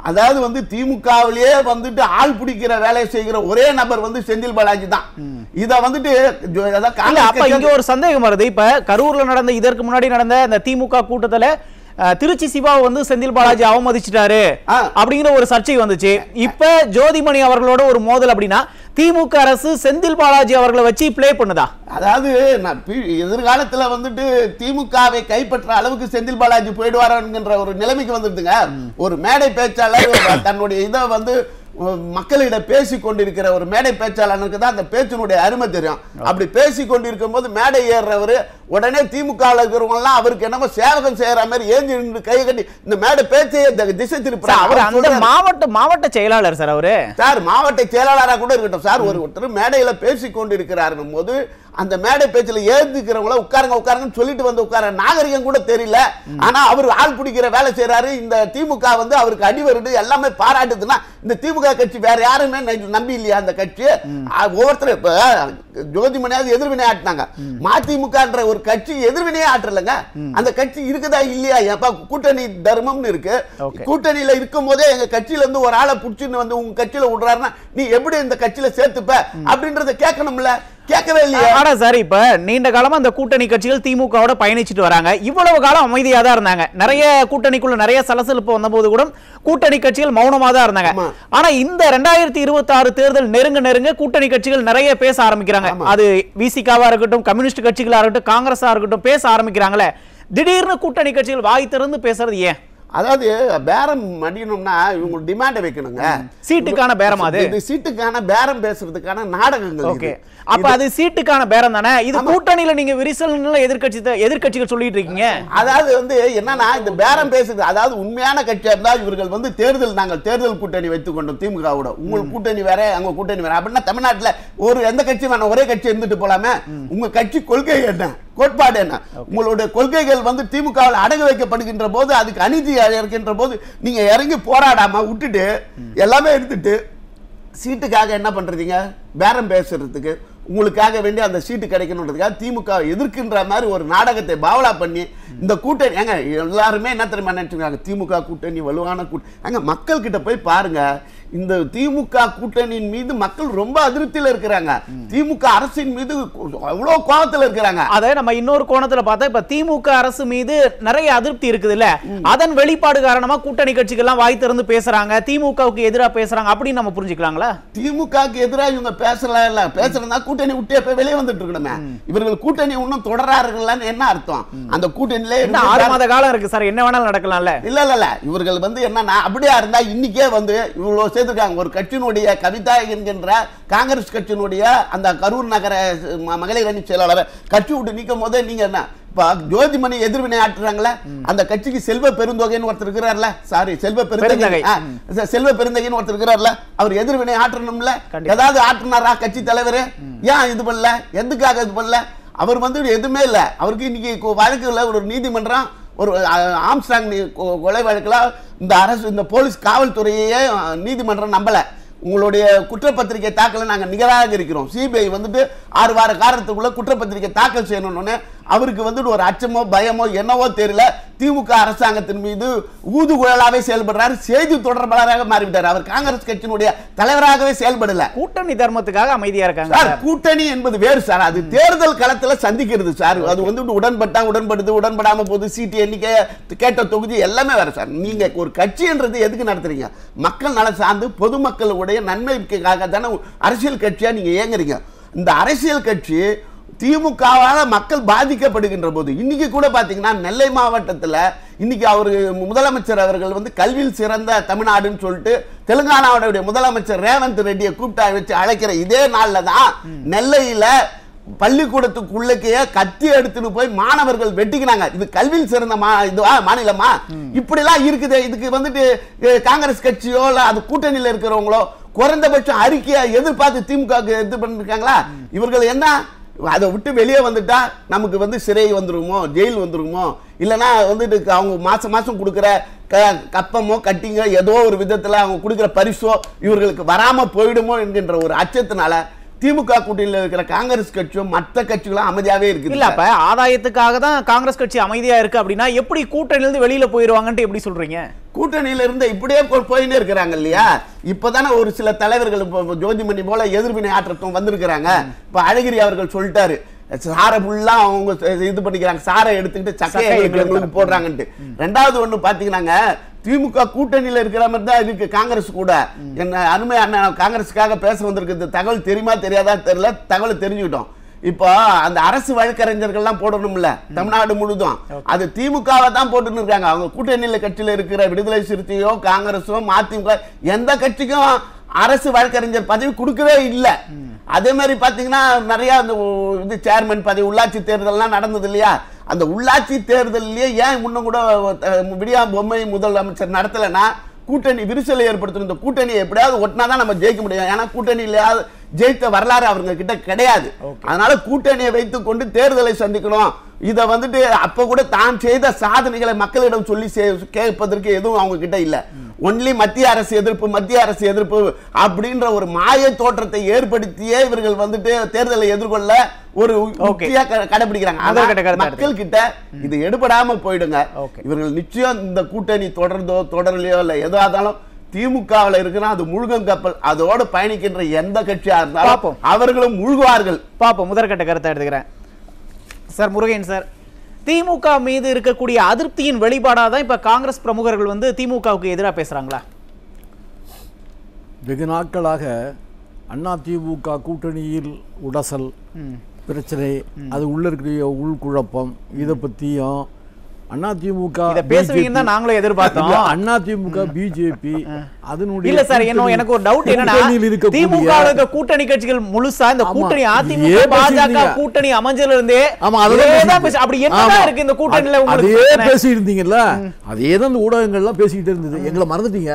அதாவது வந்து திமுகவிலேயே வந்துட்டு ஆள் பிடிக்கிற வேலையை செய்கிற ஒரே நபர் வந்து செந்தில் பாலாஜி தான். இத வந்துட்டு அப்ப இங்க ஒரு சந்தேகம் வருது. இப்ப கரூர்ல நடந்த இதற்கு முன்னாடி நடந்த அந்த திமுக கூட்டத்துல திருச்சி சிவாவை வந்து செந்தில் பாலாஜி அவமதிச்சிட்டாரு அப்படிங்கிற ஒரு சர்ச்சை வந்துச்சு. இப்ப ஜோதிமணி அவர்களோட ஒரு மோதல் அப்படின்னா திமுக அரசு செந்தில் பாலாஜி அவர்களை வச்சு பிளே பண்ணுதா? அதாவது எதிர்காலத்துல வந்துட்டு திமுகவை கைப்பற்ற அளவுக்கு செந்தில் பாலாஜி போயிடுவார் என்கின்ற ஒரு நிலைமைக்கு வந்துடுதுங்க. ஒரு மேடை பேச்சாளர் தன்னுடைய இதை வந்து மக்களிடம் பேசி கொண்டிருக்கிற ஒரு மேடை பேச்சாளனுக்கு தான் அந்த பேச்சினுடைய அருமை தெரியும். அப்படி பேசி கொண்டிருக்கும் போது மேடை ஏறுறவர் உடனே திமுக இருக்கிறவங்க எல்லாம் அவருக்கு என்னமோ சேவகம் செய்யற மாதிரி ஏஞ்சி நின்று கை கட்டி இந்த மேடை பேச்சையே திசை திருப்பி மாவட்ட செயலாளர் சார் அவரு சார் மாவட்ட செயலாளராக கூட இருக்கட்டும் சார். ஒருத்தர் மேடையில பேசி கொண்டிருக்கிறார் போது அந்த மேடை பேச்சுல ஏந்துக்கிறவங்கள உட்காருங்க உட்காருங்கன்னு சொல்லிட்டு வந்து உட்கார நாகரிகம் கூட தெரியல. ஆனா அவர் ஆள் பிடிக்கிற வேலை செய்யறாரு. இந்த திமுக வந்து அவருக்கு அடி வருது எல்லாமே பாராட்டுதுன்னா இந்த திமுக கட்சி வேற யாருமே நம்பி இல்லையா? அந்த கட்சி ஒவ்வொருத்தரும் இப்ப ஜோதிமணியாவது எதிர்வினை ஆட்டினாங்க. மதிமுகன்ற ஒரு கட்சி எதிர்வினையே ஆற்றலங்க. அந்த கட்சி இருக்குதா இல்லையா? எப்ப கூட்டணி தர்மம்னு இருக்கு. கூட்டணியில இருக்கும் போதே எங்க கட்சியில இருந்து ஒரு ஆளை புடிச்சுன்னு வந்து உங்க கட்சியில விடுறாருன்னா நீ எப்படி இந்த கட்சியில சேர்த்துப்ப அப்படின்றத கேட்கணும்ல. கேட்கவே இல்லையா? ஆனா சார் இப்ப நீண்ட காலமா அந்த கூட்டணி கட்சிகள் திமுகவோட பயணிச்சுட்டு வராங்க. இவ்வளவு காலம் அமைதியா தான் இருந்தாங்க. நிறைய கூட்டணிக்குள்ள நிறைய சலசலப்பு வந்தபோது கூட கூட்டணி கட்சிகள் மௌனமா தான் இருந்தாங்க. ஆனா இந்த 2026 தேர்தல் நெருங்க கூட்டணி கட்சிகள் நிறைய பேச ஆரம்பிக்கிறாங்க. அது விசிகாவா இருக்கட்டும், கம்யூனிஸ்ட் கட்சிகளா இருக்கட்டும், காங்கிரஸா இருக்கட்டும், பேச ஆரம்பிக்கிறாங்களே. திடீர்னு கூட்டணி கட்சிகள் வாய் திறந்து பேசுறது ஏன்? அதாவது பேரம் மடியணும்னா இவங்க டிமாண்ட் வைக்கணுங்க. சீட்டுக்கான பேரம். அது சீட்டுக்கான பேரம் பேசுறதுக்கான நாடகங்கள். ஓகே, அப்ப அது சீட்டுக்கான பேரம் தானே. இது கூட்டணியில நீங்க விரிசல் எதிர்க்கட்சிகள் சொல்லிட்டு இருக்கீங்க. அதாவது வந்து என்னன்னா இந்த பேரம் பேசுறது அதாவது உண்மையான கட்சியா இருந்தா இவர்கள் வந்து நாங்கள் தேர்தல் கூட்டணி வைத்துக் கொண்டோம் திமுகவோட. உங்க கூட்டணி வேற அங்க கூட்டணி வேற அப்படின்னா தமிழ்நாட்டுல ஒரு எந்த கட்சி வேணா ஒரே கட்சி இருந்துட்டு போலாமே. உங்க கட்சி கொள்கை என்ன, கோட்பாடு என்ன? உங்களுடைய கொள்கைகள் வந்து திமுகவில் அடகு வைக்கப்படுகின்ற போது அதுக்கு அநீதி இருக்கின்ற போது நீங்க இறங்கி போராடாம விட்டுட்டு எல்லாமே எடுத்துட்டு சீட்டுக்காக என்ன பண்றீங்க? பேரம் பேசுறதுக்கு உங்களுக்காக வேண்டி அந்த சீட்டு கிடைக்கணுன்றதுக்காக திமுக எதிர்க்கின்ற மாதிரி ஒரு நாடகத்தை பாவலா பண்ணி இந்த கூட்டணி ஏங்க எல்லாருமே என்ன தெரியுமா நினைச்சுக்கிறாங்க? திமுக கூட்டணி வலுவான கூட்டணி. மக்கள் கிட்ட போய் பாருங்க. இந்த திமுக கூட்டணியின் மீது மக்கள் ரொம்ப அதிருப்தியில் இருக்கிறாங்க. திமுக அரசின் மீது அவ்வளவு கோபத்தில் இருக்கிறாங்க. அதை நம்ம இன்னொரு கோணத்துல பார்த்தா இப்ப திமுக அரசு மீது நிறைய அதிருப்தி இருக்குது இல்ல, அதன் வெளிப்பாடு காரணமா கூட்டணி கட்சிகள் எல்லாம் வாய் திறந்து பேசுறாங்க, திமுகவுக்கு எதிராக பேசுறாங்க அப்படின்னு நம்ம புரிஞ்சுக்கலாங்களா? திமுகவுக்கு எதிராக இவங்க பேசலாம் இல்ல, பேசுறதா கூட்டணி விட்டு வெளியே வந்துட்டு இருக்கணுமே. இவர்கள் கூட்டணி இன்னும் தொடரார்கள்னு என்ன அர்த்தம்? அந்த கூட்டணியில 6 மாத காலம் இருக்கு சார், என்ன வேணாலும் நடக்கலாம்ல. இல்ல இவர்கள் வந்து என்னன்னா அப்படியா இருந்தா இன்னைக்கே வந்து இவ்வளவு சேர்த்துருக்காங்க. ஒரு கட்சியினுடைய கவிதா என்கின்ற காங்கிரஸ் கட்சியினுடைய அந்த கரூர் நகர மகளிர் அணி செயலாளர் கட்சி விட்டு நீக்கும் போதே நீங்க என்ன ஜோதிமணி எதிர்வினை ஆற்றுறாங்களே. அந்த கட்சிக்கு செல்வ பெருந்தொகைன்னு ஒருத்தர் இருக்கிறார்ல, சாரி செல்வ பெருந்தகைன்னு ஒருத்தர் இருக்கிறார்ல, அவர் எதிர்வினை ஆற்றணும்ல. ஏதாவது ஆற்றினாரா கட்சி தலைவர்? ஏன் இது பண்ணல? எதுக்காக இது பண்ணல? அவர் வந்து எதுவுமே இல்ல. அவருக்கு இன்னைக்கு வழக்குல ஒரு நீதிமன்றம் ஒரு ஆம்ஸ்டாங் கொலை வழக்குல இந்த அரசு இந்த போலீஸ் காவல்துறையே நீதிமன்றம் நம்பல. உங்களுடைய குற்றப்பத்திரிகை தாக்கலை நாங்கள் நிராகரிக்கிறோம். சிபிஐ வந்துட்டு 6 வார காலத்துக்குள்ள குற்றப்பத்திரிகை தாக்கல் செய்யணும்னு அவருக்கு வந்துட்டு ஒரு அச்சமோ பயமோ என்னவோ தெரியல. திமுக அரசாங்கத்தின் மீது ஊதுகுழலாவே செயல்படுறாரு. செய்தி தொடர்பாளராக மாறிவிட்டார். அவர் காங்கிரஸ் கட்சியினுடைய தலைவராகவே செயல்படல. கூட்டணி தர்மத்துக்காக அமைதியா இருக்காங்க. கூட்டணி என்பது வேறு சார். அது தேர்தல் களத்துல சந்திக்கிறது சார். அது வந்துட்டு உடன்பட்டா உடன்படுது, உடன்படாம போது சீட்டு எண்ணிக்கை கேட்ட தொகுதி எல்லாமே வேற சார். நீங்க ஒரு கட்சின்றது எதுக்கு நடத்துறீங்க? மக்கள் நல சார்ந்து பொதுமக்களுடைய நன்மைக்காக தானே அரசியல் கட்சியா நீங்க இயங்குறீங்க. இந்த அரசியல் கட்சி திமுகவால மக்கள் பாதிக்கப்படுகின்ற போது இன்னைக்கு கூட பாத்தீங்கன்னா நெல்லை மாவட்டத்தில் இன்னைக்கு அவரு முதலமைச்சர் அவர்கள் வந்து கல்வியில் சிறந்த தமிழ்நாடுன்னு சொல்லிட்டு தெலுங்கானாவுடைய முதலமைச்சர் ரேவந்த் ரெட்டியை கூப்பிட்டா வச்சு அழைக்கிற இதே நாள்ல தான் நெல்லையில பள்ளிக்கூடத்துக்குள்ளக்கே கத்தி எடுத்துன்னு போய் மாணவர்கள் வெட்டிக்கினாங்க. இது கல்வியில் சிறந்த மாநிலமா? இப்படி எல்லாம் இருக்குது. இதுக்கு வந்துட்டு காங்கிரஸ் கட்சியோ இல்ல அது கூட்டணியில் இருக்கிறவங்களோ குறைந்தபட்சம் அறிக்கையை எதிர்பார்த்து திமுக இது பண்ணிருக்காங்களா? இவர்கள் என்ன அதை விட்டு வெளியே வந்துட்டா நமக்கு வந்து சிறை வந்துருமோ, ஜெயில் வந்துருமோ, இல்லைன்னா வந்துட்டு அவங்க மாசம் கொடுக்குற கப்பமோ கட்டிங்க ஏதோ ஒரு விதத்தில் அவங்க கொடுக்குற பரிசோ இவர்களுக்கு வராம போயிடுமோ என்கின்ற ஒரு அச்சத்தினால திமுக கூட்டணியில் இருக்கிற காங்கிரஸ் கட்சியும் மற்ற கட்சிகளும் அமைதியாவே இருக்கு. இல்ல அப்ப ஆதாயத்துக்காக தான் காங்கிரஸ் கட்சி அமைதியா இருக்கு அப்படின்னா எப்படி கூட்டணியில இருந்து வெளியில போயிருவாங்கன்னு எப்படி சொல்றீங்க? கூட்டணியில இருந்து இப்படியே போயினே இருக்கிறாங்க இல்லையா? இப்பதானே ஒரு சில தலைவர்கள் ஜோதிமணி போல எதிர்வினை ஆற்றட்டும் வந்திருக்கிறாங்க. இப்ப அழகிரி அவர்கள் சொல்லிட்டாரு, சாரை ஃபுல்லா அவங்க இது பண்ணிக்கிறாங்க, சாரை எடுத்துக்கிட்டு சக்கையை போடுறாங்கன்ட்டு. ரெண்டாவது ஒண்ணு பாத்தீங்கன்னா திமுக கூட்டணியில இருக்கிற மாதிரி தான் இருக்கு காங்கிரஸ் கூட. என்ன அருமை அண்ணன் காங்கிரஸுக்காக பேச வந்திருக்கு, தகவல் தெரியுமா தெரியாதா தெரியல, தகவல் தெரிஞ்சுக்கிட்டோம். இப்போ அந்த அரசு வழக்கறிஞர்கள்லாம் போடணும்ல தமிழ்நாடு முழுதும், அது திமுகவை தான் போட்டுன்னு இருக்காங்க. அவங்க கூட்டணியில கட்சியில இருக்கிற விடுதலை சிறுத்தையோ காங்கிரஸோ மதிமுக எந்த கட்சிக்கும் அரசு வழக்கறிஞர் பதவி கொடுக்கவே இல்லை. அதே மாதிரி பாத்தீங்கன்னா நிறைய இந்த சேர்மன் பதவி உள்ளாட்சி தேர்தல்லாம் நடந்தது இல்லையா? அந்த உள்ளாட்சி தேர்தலிலேயே ஏன் இன்னும் கூட விடியா பொம்மை முதலமைச்சர் நடத்தலைன்னா கூட்டணி விரிசலை ஏற்படுத்தணும். இந்த கூட்டணியை எப்படியாவது ஒட்டினாதான் நம்ம ஜெயிக்க முடியும். ஏன்னா கூட்டணியில ஜெயித்த வரலாறு அவங்க கிட்ட கிடையாது. அதனால கூட்டணியை வைத்துக் கொண்டு தேர்தலை சந்திக்கணும். இதை வந்துட்டு அப்ப கூட தான் செய்த சாதனைகளை மக்களிடம் சொல்லி கேட்பதற்கு எதுவும் அவங்க கிட்ட இல்ல. ஒன்லி மத்திய அரசு எதிர்ப்பு அப்படின்ற ஒரு மாய தோற்றத்தை ஏற்படுத்தியே இவர்கள் வந்துட்டு தேர்தலை எதிர்கொள்ள ஒரு கடைபிடிக்கிறாங்க. மக்கள் கிட்ட இது எடுபடாம போயிடுங்க. இவர்கள் நிச்சயம் இந்த கூட்டணி தொடரலையோ இல்ல எதாலும் திமுகவில் இருக்கிற அது முழுகும் கப்பல், அதோடு பயணிக்கின்ற எந்த கட்சியா இருந்தாலும் அவர்களும் முழுகுவார்கள். பாப்போம். முதற்கட்ட கருத்தை எடுத்துக்கிறேன் சார். முருகன் சார், திமுக மீது இருக்கக்கூடிய அதிருப்தியின் வெளிப்பாடாக தான் இப்ப காங்கிரஸ் பிரமுகர்கள் வந்து திமுகவுக்கு எதிராக பேசுறாங்களா? வெகு நாட்களாக அதிமுக கூட்டணியில் உடசல் பிரச்சனை, அது உள்ள இருக்கிற உள்குழப்பம், இதை பத்தியும் அதிமுக பேசுவீங்கன்னா நாங்களும் எதிர்பார்த்தோம். அதிமுக பிஜேபி அதனுடைய இல்ல சார், எனக்கு ஒரு டவுட் என்னன்னா திமுக கூட்டணி கட்சிகள் முழுசா இந்த கூட்டணி அதிமுக பாஜக கூட்டணி அமைஞ்சல இருந்தே அப்படி என்ன இருக்கு இந்த கூட்டணியில? அதே பேசி இருந்தீங்கல்ல, அதே தான் ஊடகங்கள்லாம் பேசிக்கிட்டு இருந்தது. எங்களை மறந்துட்டீங்க,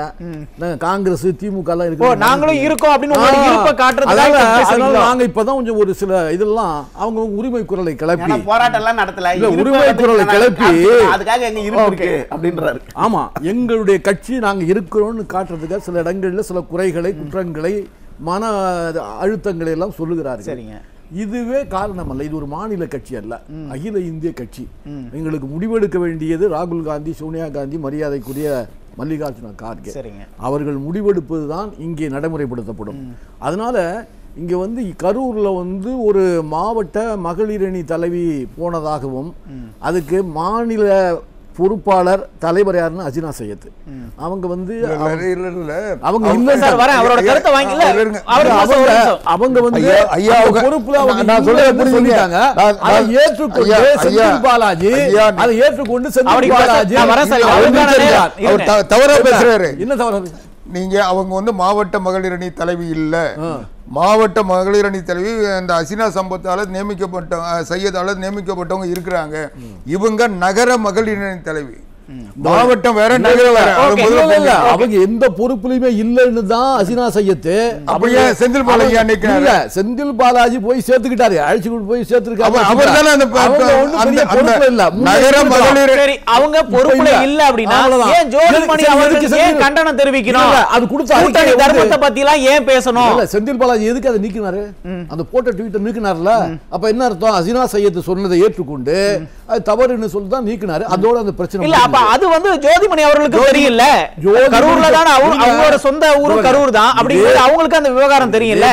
காங்கிரஸ் திமுக எல்லாம் இருக்கு, நாங்களும் இருக்கோம் அப்படின்னு இருப்ப காட்டுறதுக்காக நாங்க இப்பதான் கொஞ்சம் ஒரு சில இதெல்லாம் அவங்க உரிமை குரலை கிளப்பி போராட்டம் எல்லாம் நடத்தல, உரிமை குரலை கிளப்பி அதுக்காக எங்க இருக்கு அப்படின்றாரு. ஆமா, எங்களுடைய கட்சி நாங்க இருக்கிறோம்னு காட்டுறதுக்கு சில இடங்கள்ல சில குறைகளை குற்றங்களை மன அழுத்தங்களை எல்லாம் சொல்லுகிறார்கள். சரிங்க, இதுவே காரணம் அல்ல. இது ஒரு மாநில கட்சி அல்ல, அகில இந்திய கட்சி. எங்களுக்கு முடிவெடுக்க வேண்டியது ராகுல் காந்தி, சோனியா காந்தி, மரியாதைக்குரிய மல்லிகார்ஜுன கார்கே அவர்கள் முடிவெடுப்பதுதான் இங்கே நடைமுறைப்படுத்தப்படும். அதனால இங்க வந்து கரூர்ல வந்து ஒரு மாவட்ட மகளிரணி தலைவி போனதாகவும் அதுக்கு மாநில பொறுப்பாளர் தலைவர் யாருன்னு அஜினா சையத், அவங்க வந்து அவங்க இல்ல சார் வரேன் அவரோட கருத்தை வாங்கில அவங்க வந்து ஐயா பொறுப்புல அவங்க சொல்லிட்டாங்க. அதை ஏற்றுக்கொண்டு செந்தில் பாலாஜி அதை ஏற்றுக்கொண்டு செந்தில் பாலாஜி தவறா பேசுறாரு. என்ன தவறா? நீங்க அவங்க வந்து மாவட்ட மகளிரணி தலைவி இல்ல, மாவட்ட மகளிரணி தலைவி அந்த அசினா சம்பத்தால நியமிக்கப்பட்ட சையதால நியமிக்கப்பட்டவங்க இருக்கிறாங்க. இவங்க நகர மகளிரணி தலைவி, மாவட்டம் வேற, அவங்க எந்த பொறுப்புலயுமே இல்லைன்னு தான் அசினா சையத். அப்படியே செந்தில் பாலாஜி நினைக்கிறாங்க. செந்தில் பாலாஜி போய் சேர்த்துக்கிட்டாரு, அழைச்சு போய் சேர்த்துருக்காரு. அவர் தானே அந்த பொறுப்புல இல்ல, நகர மகளிர் அவங்க பொறுப்புல இல்ல அப்படின்னா ஏன் ஜோதிமணி அவர்களுக்கு ஏன் கண்டனம் தெரிவிக்கணும்? அது கொடுத்த கூட்டணி தர்மத்தை பத்தி எல்லாம் ஏன் பேசணும்? செந்தில் பாலாஜி எதுக்கு அதை நீக்கினாரு? அந்த போட்ட ட்வீட்டை நீக்கினார்ல, அப்ப என்ன அர்த்தம்? அசினா சையத் சொன்னதை ஏற்றுக்கொண்டு அது தவறுன்னு சொல்லி தான் நீக்கினாரு. அதோட அந்த பிரச்சனை இல்ல. அப்ப அது வந்து ஜோதிமணி அவர்களுக்கு தெரியல, கரூர்ல தான் அவங்களோட சொந்த ஊரு கரூர் தான், அப்படிங்கிறது அவங்களுக்கு அந்த விவகாரம் தெரியல.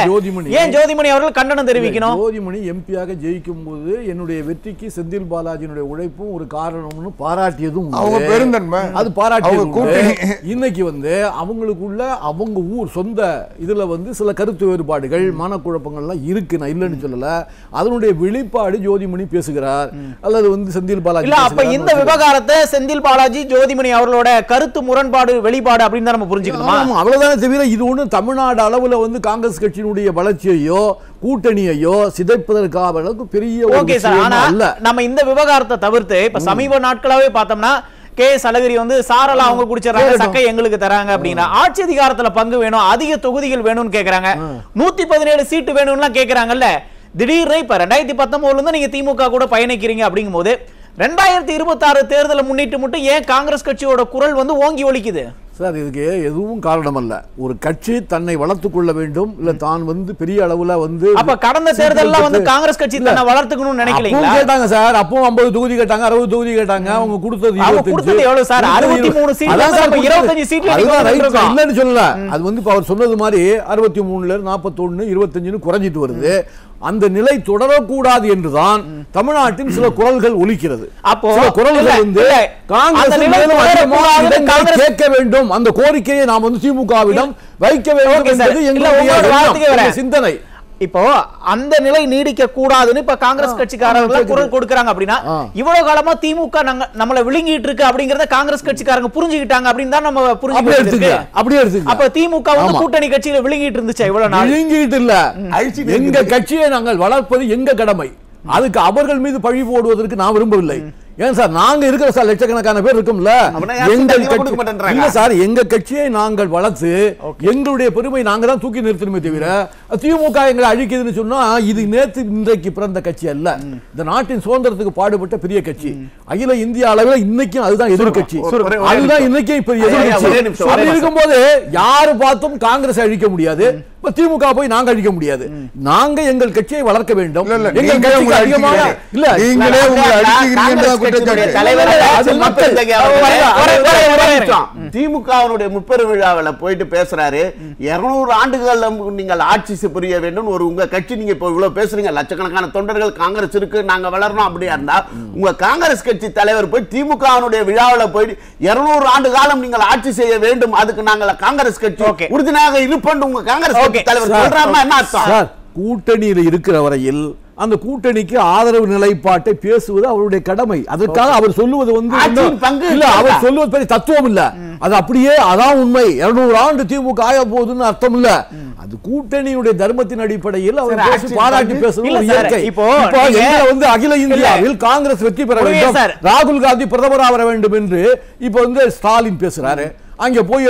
ஏன் ஜோதிமணி அவர்கள் கண்டனம் தெரிவிக்கணும்? ஜோதிமணி எம்பியாக ஜெயிக்கும் போது என்னுடைய வெற்றிக்கு செந்தில் பாலாஜியினுடைய உழைப்பும் ஒரு காரணம்னு பாராட்டியதும் அவங்க பெருந்தன்மை, அது பாராட்டியது. இன்னைக்கு வந்து அவங்களுக்குள்ள அவங்க ஊர் சொந்த இதுல வந்து சில கருத்து வேறுபாடுகள் மனக்குழப்பங்கள்லாம் இருக்கு, நான் இல்லைன்னு சொல்லல. அதனுடைய வெளிப்பாடு ஜோதிமணி பேசுகிறார் அல்லது வந்து செந்தில் பாலாஜி இல்ல. அப்ப இந்த விவகாரத்தை செந்தில் பாலாஜி ஜோதிமணி அவர்களோட கருத்து முரண்பாடு வெளிப்பாடு அப்படின்னு தான் நம்ம புரிஞ்சுக்கணுமா? அவ்வளவுதானே தவிர இது ஒண்ணு தமிழ்நாடு அளவுல வந்து காங்கிரஸ் கட்சியினுடைய வளர்ச்சியையோ கூட்டணியையோ சிதைப்பதற்காக பெரிய நம்ம இந்த விவகாரத்தை தவிர்த்து இப்ப சமீப நாட்களாவே பார்த்தோம்னா கேஎஸ் அழகிரி வந்து சாரலா அவங்க குடிச்சாங்க, சக்கை எங்களுக்கு தராங்க அப்படின்னா, ஆட்சி அதிகாரத்துல பங்கு வேணும், அதிக தொகுதிகள் வேணும்னு கேக்குறாங்க, 117 சீட்டு வேணும்னு கேக்குறாங்கல்ல. திடீர்னு இப்ப 2019 இருந்து நீங்க திமுக கூட பயணிக்கிறீங்க அப்படிங்கும் போது 2026 தேர்தலை முன்னிட்டு மட்டும் ஏன் காங்கிரஸ் கட்சியோட குரல் வந்து ஓங்கி ஒலிக்குது? சார் இதுக்கு எதுவும் காரணம் அல்ல. ஒரு கட்சி தன்னை வளர்த்துக் கொள்ள வேண்டும், இல்ல தான் பெரிய அளவுல அப்ப கடந்த தேர்தல்ல காங்கிரஸ் கட்சி தன்னை வளர்த்துக்கணும்னு நினைக்கலீங்களா? கேட்டாங்க சார், அப்போ 50 தொகுதி கேட்டாங்க, 60 தொகுதி கேட்டாங்க. அவங்க கொடுத்தது எவ்வளவு சார்? 63 சீட், 25 சீட் இல்லன்னு சொல்லல. அது இப்ப அவர் சொன்னது மாதிரி 63ல 41 25ன்னு குறைஞ்சிட்டு வருது. அந்த நிலை தொடரக்கூடாது என்றுதான் தமிழ்நாட்டின் சில குரல்கள் ஒலிக்கிறது. அப்போ குரல்கள் காங்கிரஸ் கேட்க வேண்டும், அந்த கோரிக்கையை நாம் திமுகவிடம் வைக்க வேண்டும் என்பது எங்களுடைய சிந்தனை. இப்போ அந்த நிலை நீடிக்க கூடாதுன்னு இப்ப காங்கிரஸ் கட்சிக்காரர்கள் குரல் கொடுக்கறாங்க அப்படின்னா, இவ்வளவு காலமா திமுக நம்மள விழுங்கிட்டு இருக்கு அப்படிங்கறத காங்கிரஸ் கட்சிக்காரங்க புரிஞ்சுக்கிட்டாங்க அப்படின்னு தான் நம்ம புரிஞ்சுக்கிட்டோம். அப்படியே எடுத்துக்க. அப்ப திமுக கூட்டணி கட்சியில விழுங்கிட்டு இருந்துச்சு இவ்வளவு நாள். விழுங்கிட்டு இல்ல, எங்க கட்சியை நாங்கள் வளர்ப்பது எங்க கடமை. அதுக்கு அவர்கள் மீது பழி போடுவதற்கு நான் விரும்பவில்லை. ஏன் சார், நாங்க இருக்கிற சார் லட்சக்கணக்கான பேர் இருக்கும்ல, எங்க கட்சியை நாங்கள் வளர்த்து எங்களுடைய பெருமை நாங்க தான் தூக்கி நிறுத்தணுமே தவிர திமுக எங்களை அழிக்குதுன்னு சொன்னா இது நேற்று இன்றைக்கு பிறந்த கட்சி அல்ல. இந்த நாட்டின் சுதந்திரத்துக்கு பாடுபட்ட பெரிய கட்சி. அகில இந்திய அளவில் இன்னைக்கும் அதுதான் எதிர்கட்சி, அதுதான் இன்னைக்கும் இப்ப எதிர்கட்சி. அப்படி இருக்கும்போது யாரு பார்த்தும் காங்கிரஸ் அழிக்க முடியாது, திமுக போய் நாங்க அழிக்க முடியாது. நாங்க எங்கள் கட்சியை வளர்க்க வேண்டும். திமுகவினுடைய முப்பெரும் விழாவில் போயிட்டு பேசுறாரு, 200 ஆண்டுகள் நீங்கள் ஆட்சி புரிய வேண்டும். ஒரு உங்க கட்சி நீங்க இப்ப இவ்வளவு பேசுறீங்க, லட்சக்கணக்கான தொண்டர்கள் காங்கிரஸ் இருக்கு, நாங்க வளரணும். அப்படியா இருந்தா உங்க காங்கிரஸ் கட்சி தலைவர் போய் திமுகவினுடைய விழாவில் போயிட்டு 200 ஆண்டு காலம் நீங்கள் ஆட்சி செய்ய வேண்டும், அதுக்கு நாங்கள் காங்கிரஸ் கட்சி உறுதியாக இருப்போம் உங்க காங்கிரஸ் தலைவர் சொல்றாருன்னா என்ன அர்த்தம்? கூட்டணியில் இருக்கிற வரையில் அந்த கூட்டணிக்கு ஆதரவு நிலைப்பாட்டை பேசுவது அவருடைய கடமை. அதற்காக அவர் சொல்லுவது அவர் சொல்லுவது பெரிய தத்துவம் இல்ல, அது அப்படியே அதான் உண்மை. 200 ஆண்டு திமுக ஆய போகுதுன்னு அர்த்தம் இல்ல. அது கூட்டணியுடைய தர்மத்தின் அடிப்படையில் அவர் பாராட்டி பேசுவது. இப்போ அகில இந்தியாவில் காங்கிரஸ் வெற்றி பெற வேண்டும், ராகுல் காந்தி பிரதமராக வர வேண்டும் என்று இப்ப ஸ்டாலின் பேசுறாரு. அங்க போய்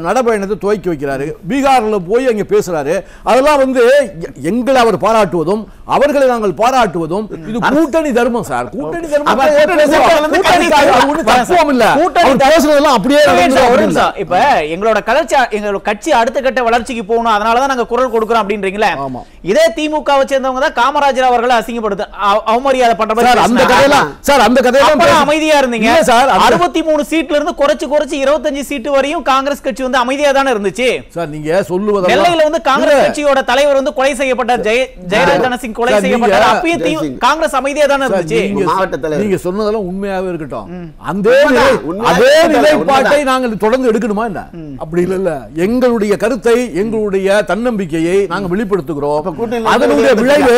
நடைபயணத்தை துவக்கி வைக்கிறாரு. பீகார்ல போய் அங்க பேசுறாரு. அதெல்லாம் எங்களை அவர் பாராட்டுவதும் அவர்களை நாங்கள் பாராட்டுவதும் இது கூட்டணி தர்மம் சார். கூட்டணி தர்மம் அப்படியே. இப்ப எங்களோட கட்சி அடுத்த கட்ட வளர்ச்சிக்கு போகணும், அதனாலதான் நாங்க குரல் கொடுக்கிறோம் அப்படின்றீங்களா? இதே திமுகவை சேர்ந்தவங்க தான் காமராஜர் அவர்களை அசிங்கப்படுத்த அவமரியாதை பண்ற மாதிரி அந்த கதையெல்லாம் சார், அந்த கதையெல்லாம் அமைதியா இருந்தீங்க சார். 63 சீட்ல இருந்து குறைச்சு 25 சீட் வரையும் காங்கிரஸ் கட்சி அமைதியா தானே இருந்துச்சு சார். நீங்க சொல்லுவது நெல்லையில காங்கிரஸ் கட்சியோட தலைவர் கொலை செய்யப்பட்ட ஜெயராஜ் சிங் கொலை செய்யப்பட்டார். அப்பயும் காங்கிரஸ் அமைதியா தானே இருந்துச்சு. நீங்க சொன்னதெல்லாம் உண்மையாவே இருக்கட்டும், அதே நிலைப்பாட்டை நாங்கள் தொடர்ந்து எடுக்கணுமா என்ன? அப்படி இல்ல. எங்களுடைய கருத்தை, எங்களுடைய தன்னம்பிக்கையை நாங்கள் வெளிப்படுத்துகிறோம். அதனுடைய விளைவு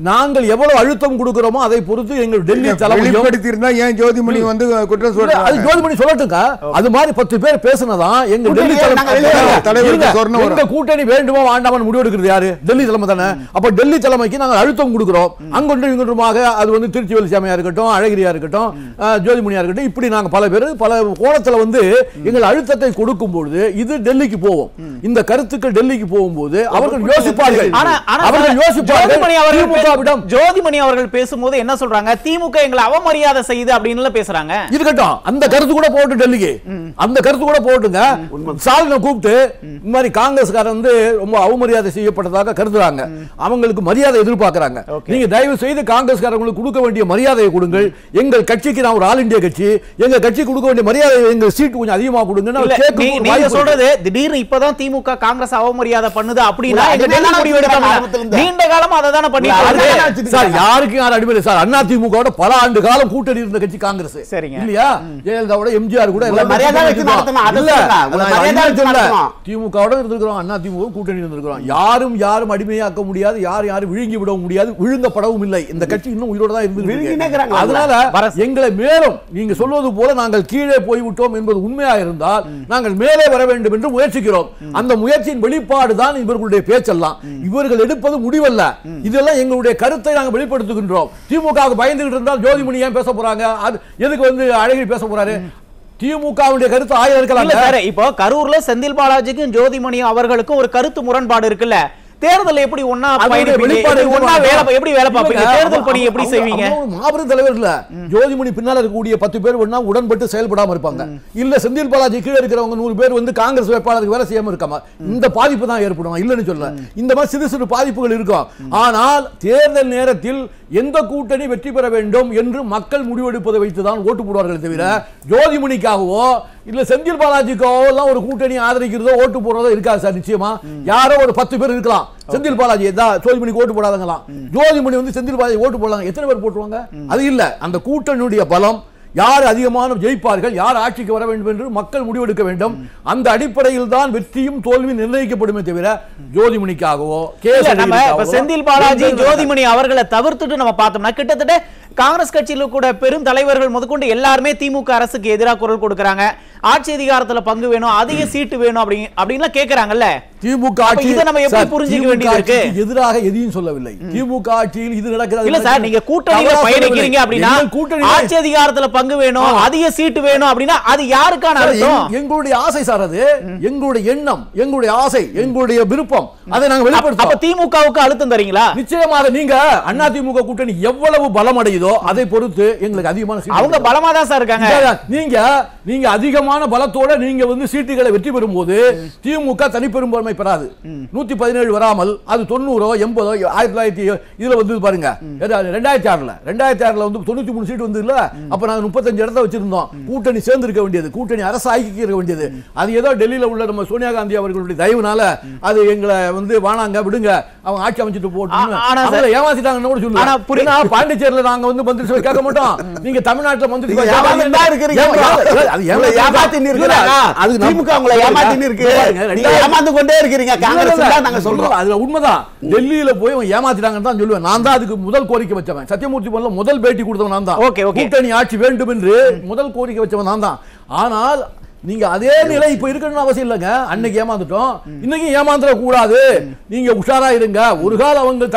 நாங்கள் எவ்வளவு அழுத்தம் கொடுக்கிறோமோ அதை பொறுத்து எங்கள் டெல்லி தலைவர்கள் இருந்தா ஏன் ஜோதிமணி குற்றம் சொல்றாங்க? அது ஜோதிமணி சொல்லட்டுங்க. அது மாதிரி 10 பேர் பேசுனதான் எங்க டெல்லி தலைவர் கூட்டணி வேண்டுமா வேண்டாமல் முடிவெடுக்கிறது யாரு? டெல்லி தலைமை தானே. அப்ப டெல்லி தலைமைக்கு நாங்கள் அழுத்தம் கொடுக்கிறோம். அங்கொன்றும் இங்கொன்றுமாக அது திருச்சி வெளிச்சாமியா இருக்கட்டும், அழகிரியா இருக்கட்டும், ஜோதிமணியா இருக்கட்டும், இப்படி நாங்க பல பேர் பல கோணத்துல எங்கள் அழுத்தத்தை கொடுக்கும் பொழுது இது டெல்லிக்கு போவோம். இந்த கருத்துக்கள் டெல்லிக்கு போகும்போது அவர்கள் யோசிப்பார்கள். ஜோதிமணி அவர்கள் பேசும்போது என்ன சொல்றாங்க? திமுக எங்களை அவமரியாதை செய்து அப்படின்னு பேசுறாங்க. இருக்கட்டும், அந்த கருத்து கூட போட்டு டெல்லிக்கு அந்த கருத்து கூட போட்டுங்க. ஸ்டாலினை கூப்பிட்டு இந்த மாதிரி காங்கிரஸ்காரன் ரொம்ப அவமரியாதை செய்யப்பட்டதாக கருதுறாங்க, அவங்களுக்கு மரியாதை எதிர்பார்க்கறாங்க. நீங்க தயவு செய்து காங்கிரஸ்காரங்களுக்கு கொடுக்க வேண்டிய மரியாதையை கொடுங்கள். எங்கள் கட்சிக்கு நான் ஒரு ஆல் இந்தியா கட்சி, எங்க கட்சி கொடுக்க வேண்டிய மரியாதை எங்க சீட் கொஞ்சம் அதிகமா கொடுங்கன்னு நீங்க சொல்றது திடீர்னு இப்பதான் திமுக காங்கிரஸ் அவமரியாதை பண்ணுது அப்படின்னா நீண்ட காலமா அதை தானே பண்ணிட்டு சார். யாருக்கு யார் அடிப்படை சார்? அண்ணா திமுக பல ஆண்டு காலம் கூட்டணி இருந்த கட்சி காங்கிரஸ் இல்லையா? ஜெயலலிதாவோட எம்ஜிஆர் கூட திமுகவோட இருந்திருக்கிறோம், அண்ணா திமுக கூட்டணி இருந்திருக்கிறோம். யாரும் யாரும் அடிமையாக்க முடியாது, யாரும் விழுங்கி விட முடியாது, விழுங்கப்படவும் இல்லை. இந்த கட்சி இன்னும் உயிரோட தான் இருந்து. அதனால எங்களை மேலும் நீங்க சொல்வது போல நாங்கள் கீழே போய்விட்டோம் என்பது உண்மையா இருந்தால் நாங்கள் மேலே வர வேண்டும் என்று முயற்சிக்கிறோம். அந்த முயற்சியின் வெளிப்பாடு தான் இவர்களுடைய பேச்செல்லாம். இவர்கள் எடுப்பது முடிவல்ல, இதெல்லாம் எங்களுடைய கருத்தை நாங்கள் வெளிப்படுத்துகின்றோம். திமுக பயந்துகிட்டு இருந்தால் ஜோதிமணி ஏன் பேச போறாங்க? எதுக்கு அழகிரி பேச போறாரு? திமுகவுடைய கருத்து 1000 இருக்கலாம். இப்போ கரூர்ல செந்தில் பாலாஜிக்கும் ஜோதிமணி அவர்களுக்கும் ஒரு கருத்து முரண்பாடு இருக்குல்ல. தேர்தல் எப்படி ஒண்ணா எப்படி வேலை பார்ப்பீங்க? தேர்தல் பணி எப்படி செய்வீங்க? மாபெரும் தலைவர் இல்ல, ஜோதிமணி பின்னால இருக்கக்கூடிய 10 பேர் ஒண்ணா உடன்பட்டு செயல்படாம இருப்பாங்க. இல்ல செந்தில் பாலாஜி கீழே இருக்கிறவங்க 100 பேர் வந்து காங்கிரஸ் வேட்பாளருக்கு வேலை செய்யாம இருக்காம இந்த பாதிப்பு தான் ஏற்படும். இல்லன்னு சொல்ல, இந்த மாதிரி சிறு சிறு பாதிப்புகள் இருக்கும். ஆனால் தேர்தல் நேரத்தில் எந்த கூட்டணி வெற்றி பெற வேண்டும் என்று மக்கள் முடிவெடுப்பதை வைத்துதான் ஓட்டு போடுவார்கள் தவிர ஜோதிமணிக்காகவோ இல்ல செந்தில் பாலாஜிக்காவோ எல்லாம் ஒரு கூட்டணி ஆதரிக்கிறதோ ஓட்டு போடுறதோ இருக்காது சார். நிச்சயமா யாரோ ஒரு 10 பேர் இருக்கலாம் செந்தில் பாலாஜி ஜோதிமணிக்கு ஓட்டு போடாதங்களாம், ஜோதிமணி வந்து செந்தில் பாலாஜி ஓட்டு போடலாம், எத்தனை பேர் போட்டுருவாங்க? அது இல்ல, அந்த கூட்டணியுடைய பலம், யார் அதிகமான ஜெயிப்பார்கள், யார் ஆட்சிக்கு வர வேண்டும் என்று மக்கள் முடிவெடுக்க வேண்டும். அந்த அடிப்படையில் தான் வெற்றியும் தோல்வியும் நிர்ணயிக்கப்படுமே தவிர ஜோதிமணிக்காகவோ செந்தில் பாலாஜி ஜோதிமணி அவர்களை தவிர்த்துட்டு நம்ம பார்த்தோம்னா கிட்டத்தட்ட காங்கிரஸ் கட்சியில கூட பெரும் தலைவர்கள் முதற்கொண்டு எல்லாருமே திமுக அரசுக்கு எதிராக குரல் கொடுக்கறாங்க. ஆட்சி அதிகாரத்துல பங்கு வேணும், அதிக சீட்டு வேணும் அப்படின்லாம் கேக்குறாங்கல்ல. திமுக ஆட்சி இத நம்ம எப்படி புரிஞ்சிக்க வேண்டியது இருக்கு? எதிராக எதையும் சொல்லவில்லை. திமுக ஆட்சியில் இது நடக்கிறது இல்ல சார், நீங்க கூட்டணியில பயணிக்கிறீங்க அப்படின்னா ஆட்சி அதிகாரத்துல பங்கு வேணும், அதிக சீட்டு வேணும் அப்படின்னா அது யாருக்கான அர்த்தம்? எங்களுடைய ஆசை சார், அது எங்களுடைய எண்ணம், எங்களுடைய ஆசை, எங்களுடைய விருப்பம், அதை நாங்க வெளிப்படுத்துறோம். அப்ப திமுகவுக்கு அழுத்தம் தரீங்களா? நிச்சயமாக. நீங்க அண்ணா திமுக கூட்டணி எவ்வளவு பலம் அடையுதோ அதை பொறுத்து எங்களுக்கு அதிகமான சீட்டு, அவங்க பலமா தான் சார் இருக்காங்க. நீங்க அதிகமான பலத்தோட நீங்க வந்து சீட்டுகளை வெற்றி பெறும்போது திமுக தனிப்பெரும்பான்மை பெறாது. 117 வராமல் அது 90 80 1900 இதுல வந்து பாருங்க 2006ல வந்து 93 சீட் வந்து இல்ல, அப்ப நாங்க 35 இடத்தை வச்சிருந்தோம். கூட்டணி சேர்ந்து இருக்க வேண்டியது, கூட்டணி அரசு ஆக்கி இருக்க வேண்டியது. அது ஏதோ டெல்லியில உள்ள நம்ம சோனியா காந்தி அவர்களுடைய தயவுனால அது எங்களை வந்து வானாங்க விடுங்க அவங்க ஆட்சி அமைச்சிட்டு போட்டு ஏமாத்திட்டாங்கன்னு கூட சொல்லுவாங்க. பாண்டிச்சேரியில நாங்க வந்து மந்திரி சபை கேட்க மாட்டோம், நீங்க தமிழ்நாட்டுல மந்திரி சபை உண்மைதான். டெல்லியில போய் ஏமாத்திட்டாங்கன்னு தான் சொல்லுவேன். நான் தான் அதுக்கு முதல் கோரிக்கை வச்சவன். சத்தியமூர்த்தி போல முதல் பேட்டி கொடுத்தவன் நான் தான். கூட்டணி ஆட்சி வேண்டும் என்று முதல் கோரிக்கை வச்சவன் நான் தான். ஆனால் நீங்க அதே நிலை இப்ப இருக்கணும்னு அவசியம் இல்லங்க. அன்னைக்கு ஏமாந்துட்டோம், இன்னைக்கு ஏமாந்துட கூடாது. நீங்க உஷாரா இருங்க. ஒரு காலம் அவங்க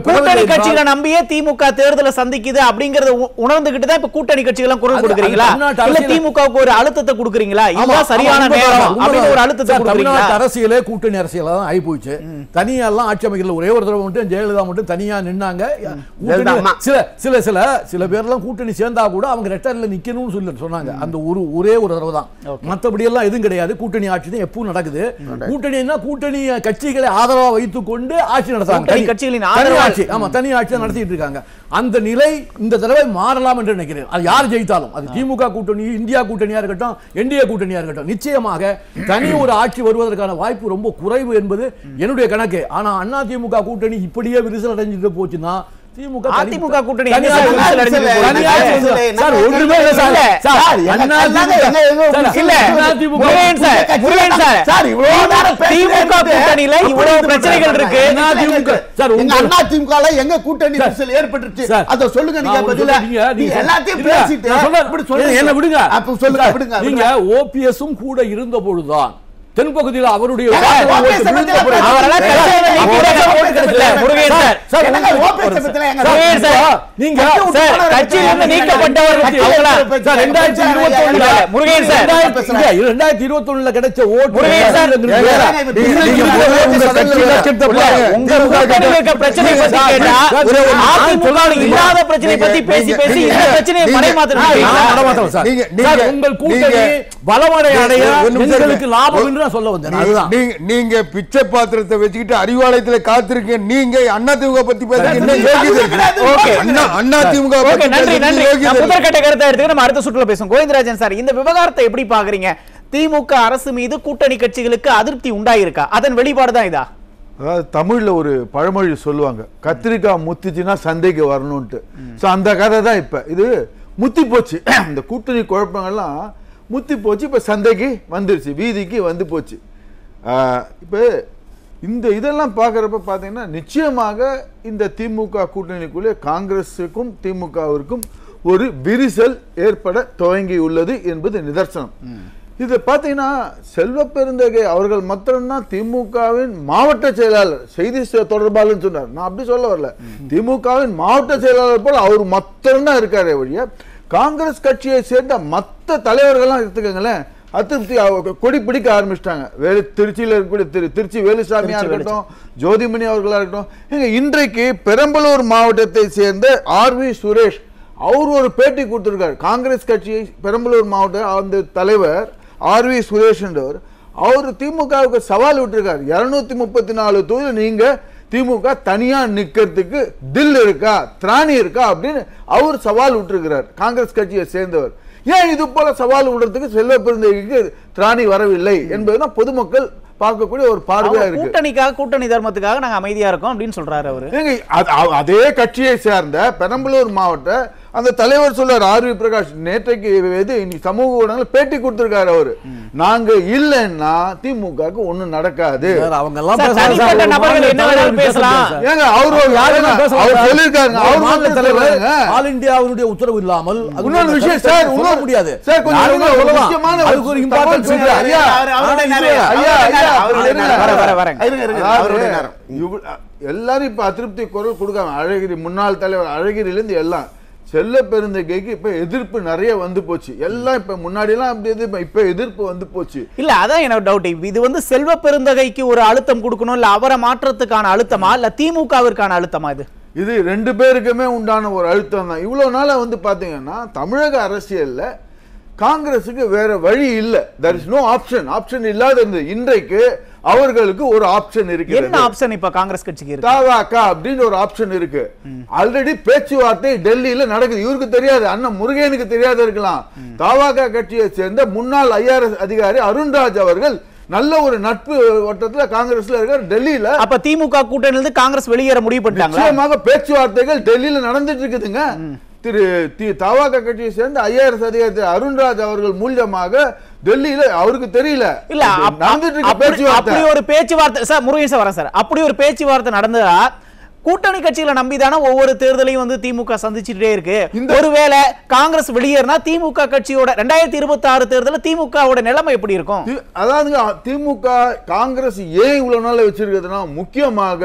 கூட்டணி கட்சிகளை நம்பியே திமுக தேர்தலை சந்திக்குது அப்படிங்கறத உணர்ந்துகிட்டு தான் இப்ப கூட்டணி கட்சிகள் குரல் கொடுக்குறீங்களா? இல்ல திமுகவுக்கு ஒரு அழுத்தத்தை கொடுக்குறீங்களா? இதுதான் சரியான நேரம் அப்படின்னு ஒரு அழுத்தத்தை கொடுக்குறீங்களா? தமிழ்நாட்டு அரசியலே கூட்டணி அரசியலா தான் ஆகி போச்சு. தனியா எல்லாம் ஆட்சி அமைக்கல. ஒரே ஒரு தடவை மட்டும் ஜெயலலிதா மட்டும் தனியா நின்னாங்க. சில பேர்லாம் கூட்டணி சேர்ந்தா கூட அவங்க ரெட்டர்ல நிக்கணும்னு சொன்னாங்க. அந்த ஒரே ஒரு தடவை தான். மற்றபடி எல்லாம் எதுவும் கிடையாது. கூட்டணி ஆட்சி தான் எப்பவும் நடக்குது. கூட்டணி கட்சிகளை ஆதரவா வைத்துக் கொண்டு ஆட்சி நடத்தாங்க. தனி ஆட்சி நடத்திட்டு இருக்காங்க. அந்த நிலை இந்த தடவை மாறலாம் என்று நினைக்கிறேன். அது யார் ஜெயித்தாலும், அது திமுக கூட்டணி, இந்தியா கூட்டணியா இருக்கட்டும், என்டிஏ கூட்டணியா இருக்கட்டும், நிச்சயமாக தனி ஒரு ஆட்சி வருவதற்கான வாய்ப்பு ரொம்ப குறைவு என்பது என்னுடைய கணக்கு. ஆனா அண்ணா திமுக கூட்டணி இப்படியே விரிசல் அடைஞ்சிட்டு போச்சுன்னா அதிமுக கூட்டணி பிரச்சனைகள் இருக்கு. எங்க கூட்டணி ஏற்பட்டுச்சு அத சொல்லுங்க. நீங்க எல்லாத்தையும் பேசிட்டு என்ன விடுங்க. அப்ப சொல்லுங்க. நீங்க ஓபிஎஸும் கூட இருந்த பொழுதுதான் தென்பகுதியில் அவருடைய கிடைச்ச ஓட்டு உங்கள் கூட்டணி பலமடை அடைய எங்களுக்கு லாபம் என்று சொல்ல வந்தேன். நீங்க பிச்சை பாத்திரத்தை வச்சுக்கிட்டு அறிவாலயத்துல காத்திருக்கீங்க. நீங்க அதிமுக பத்தி முதற்கட்ட கருத்தை எடுத்து நம்ம அடுத்த சுற்றுல பேசுவோம். கோவிந்தராஜன் சார், இந்த விவகாரத்தை எப்படி பாக்குறீங்க? திமுக அரசு மீது கூட்டணி கட்சிகளுக்கு அதிருப்தி உண்டாயிருக்கா? அதன் வெளிப்பாடு தான் இதா? அதாவது தமிழ்ல ஒரு பழமொழி சொல்லுவாங்க, கத்திரிக்காய் முத்திச்சுன்னா சந்தைக்கு வரணும்ட்டு. அந்த கதை தான் இப்ப இது முத்தி போச்சு. இந்த கூட்டணி குழப்பங்கள்லாம் முத்தி போச்சு. இப்ப சந்தைக்கு வந்துருச்சு, வீதிக்கு வந்து போச்சு. இப்ப இந்த இதெல்லாம் பார்க்குறப்ப பார்த்தீங்கன்னா நிச்சயமாக இந்த திமுக கூட்டணிக்குள்ளே காங்கிரஸுக்கும் திமுகவிற்கும் ஒரு விரிசல் ஏற்பட துவங்கியுள்ளது என்பது நிதர்சனம். இது பார்த்தீங்கன்னா செல்வ பெருந்தகை அவர்கள் மாத்திரம்தான் திமுகவின் மாவட்ட செயலாளர், செய்தி தொடர்பாளர்னு சொன்னார். நான் அப்படி சொல்ல வரல. திமுகவின் மாவட்ட செயலாளர் போல அவர் மாத்திரம்தான் இருக்காரு ஒழிய காங்கிரஸ் கட்சியை சேர்ந்த மற்ற தலைவர்கள்லாம் எடுத்துக்கங்களேன், அதிருப்தி கொடி பிடிக்க ஆரம்பிச்சிட்டாங்க. திருச்சியில் இருக்கக்கூடிய திருச்சி வேலுசாமியா இருக்கட்டும், ஜோதிமணி அவர்களா இருக்கட்டும். இன்றைக்கு பெரம்பலூர் மாவட்டத்தை சேர்ந்த ஆர்வி சுரேஷ் அவர் ஒரு பேட்டி கொடுத்திருக்காரு. காங்கிரஸ் கட்சியை பெரம்பலூர் மாவட்ட அந்த தலைவர் ஆர்வி சுரேஷ் என்றவர் அவர் திமுகவுக்கு சவால் விட்டுருக்காரு. 234 தொகுதி நீங்க திமுக தனியா நிக்கிறதுக்கு தில் இருக்கா, திராணி இருக்கா அப்படின்னு அவர் சவால் விட்டுருக்கிறார். காங்கிரஸ் கட்சியை சேர்ந்தவர். ஏன் இது போல சவால் விடுறதுக்கு செல்வ பெருந்தகைக்கு திராணி வரவில்லை என்பதுதான் பொதுமக்கள் பார்க்கக்கூடிய ஒரு பார்வையா இருக்கு. கூட்டணிக்காக, கூட்டணி தர்மத்துக்காக நாங்க அமைதியா இருக்கோம் அப்படின்னு சொல்றாரு அவரு. அதே கட்சியை சேர்ந்த பெரம்பலூர் மாவட்ட அந்த தலைவர் சொல்றார் ஆர்வி பிரகாஷ் நேற்றைக்கு சமூக ஊடகங்கள் பேட்டி கொடுத்திருக்காரு. அவரு நாங்க இல்லைன்னா திமுகவுக்கு ஒண்ணும் நடக்காது. அவங்க எல்லாம் ஆல் இந்தியாவுடைய உத்தரவு இல்லாமல் இன்னொரு விஷயம் சார் சொல்ல முடியாது. எல்லாரும் இப்ப அதிருப்தி குரல் கொடுக்காம அழகிரி முன்னாள் தலைவர் அழகிரிலிருந்து எல்லாம் செல்ல பெருந்தகைக்கு இப்ப எதிர்ப்பு நிறைய வந்து போச்சு. எல்லாம் இப்ப முன்னாடி எல்லாம் அப்படி இப்ப எதிர்ப்பு வந்து போச்சு. இல்ல அதான் எனக்கு டவுட். இது வந்து செல்வ பெருந்தகைக்கு ஒரு அழுத்தம் கொடுக்கணும், இல்ல அவரை மாற்றத்துக்கான அழுத்தமா, இல்ல திமுகவிற்கான அழுத்தமா? இது ரெண்டு பேருக்குமே உண்டான ஒரு அழுத்தம் தான். இவ்வளவு நாளா வந்து பாத்தீங்கன்னா தமிழக அரசியல்ல காங்கிரசுக்கு வேற வழி இல்ல. there is no ஆப்ஷன் இல்லாத இருந்தது. இன்றைக்கு அவர்களுக்கு ஒரு ஆப்ஷன் இருக்கு. என்ன ஆப்ஷன் இப்ப காங்கிரஸ் கட்சிக்கு இருக்கு? தவாக அப்படின்னு ஒரு ஆப்ஷன் இருக்கு. ஆல்ரெடி பேச்சுவார்த்தை டெல்லியில நடக்குது. இவருக்கு தெரியாது, அண்ணன் முருகனுக்கு தெரியாத இருக்கலாம். தவாக கட்சியை சேர்ந்த முன்னாள் IRS அதிகாரி அருண்ராஜ் அவர்கள் நல்ல ஒரு நட்பு வட்டத்துல காங்கிரஸ்ல இருக்காரு டெல்லியில. அப்ப திமுக கூட்டணியில இருந்து காங்கிரஸ் வெளியேற முடிவு பண்ணிட்டாங்க. நிச்சயமாக பேச்சுவார்த்தைகள் டெல்லியில நடந்துட்டு இருக்குதுங்க. தவாக கட்சியை சேர்ந்த IRS அதிகாரி அருண்ராஜ் அவர்கள் மூலமாக டெல்லியில அவருக்கு தெரியல இல்ல அப்படி ஒரு பேச்சுவார்த்தை சார் முருகேசன் வரேன் சார். அப்படி ஒரு பேச்சுவார்த்தை நடந்ததா? கூட்டணி கட்சிகளை நம்பிதானே ஒவ்வொரு தேர்தலையும் வந்து திமுக சந்திச்சுட்டே இருக்கு. ஒருவேளை காங்கிரஸ் வெளியேறினா திமுக கட்சியோட 2026 தேர்தலில் திமுகவோட நிலைமை எப்படி இருக்கும்? அதாவது திமுக காங்கிரஸ் ஏன் இவ்வளவு நாள் வச்சிருக்கிறதுனா முக்கியமாக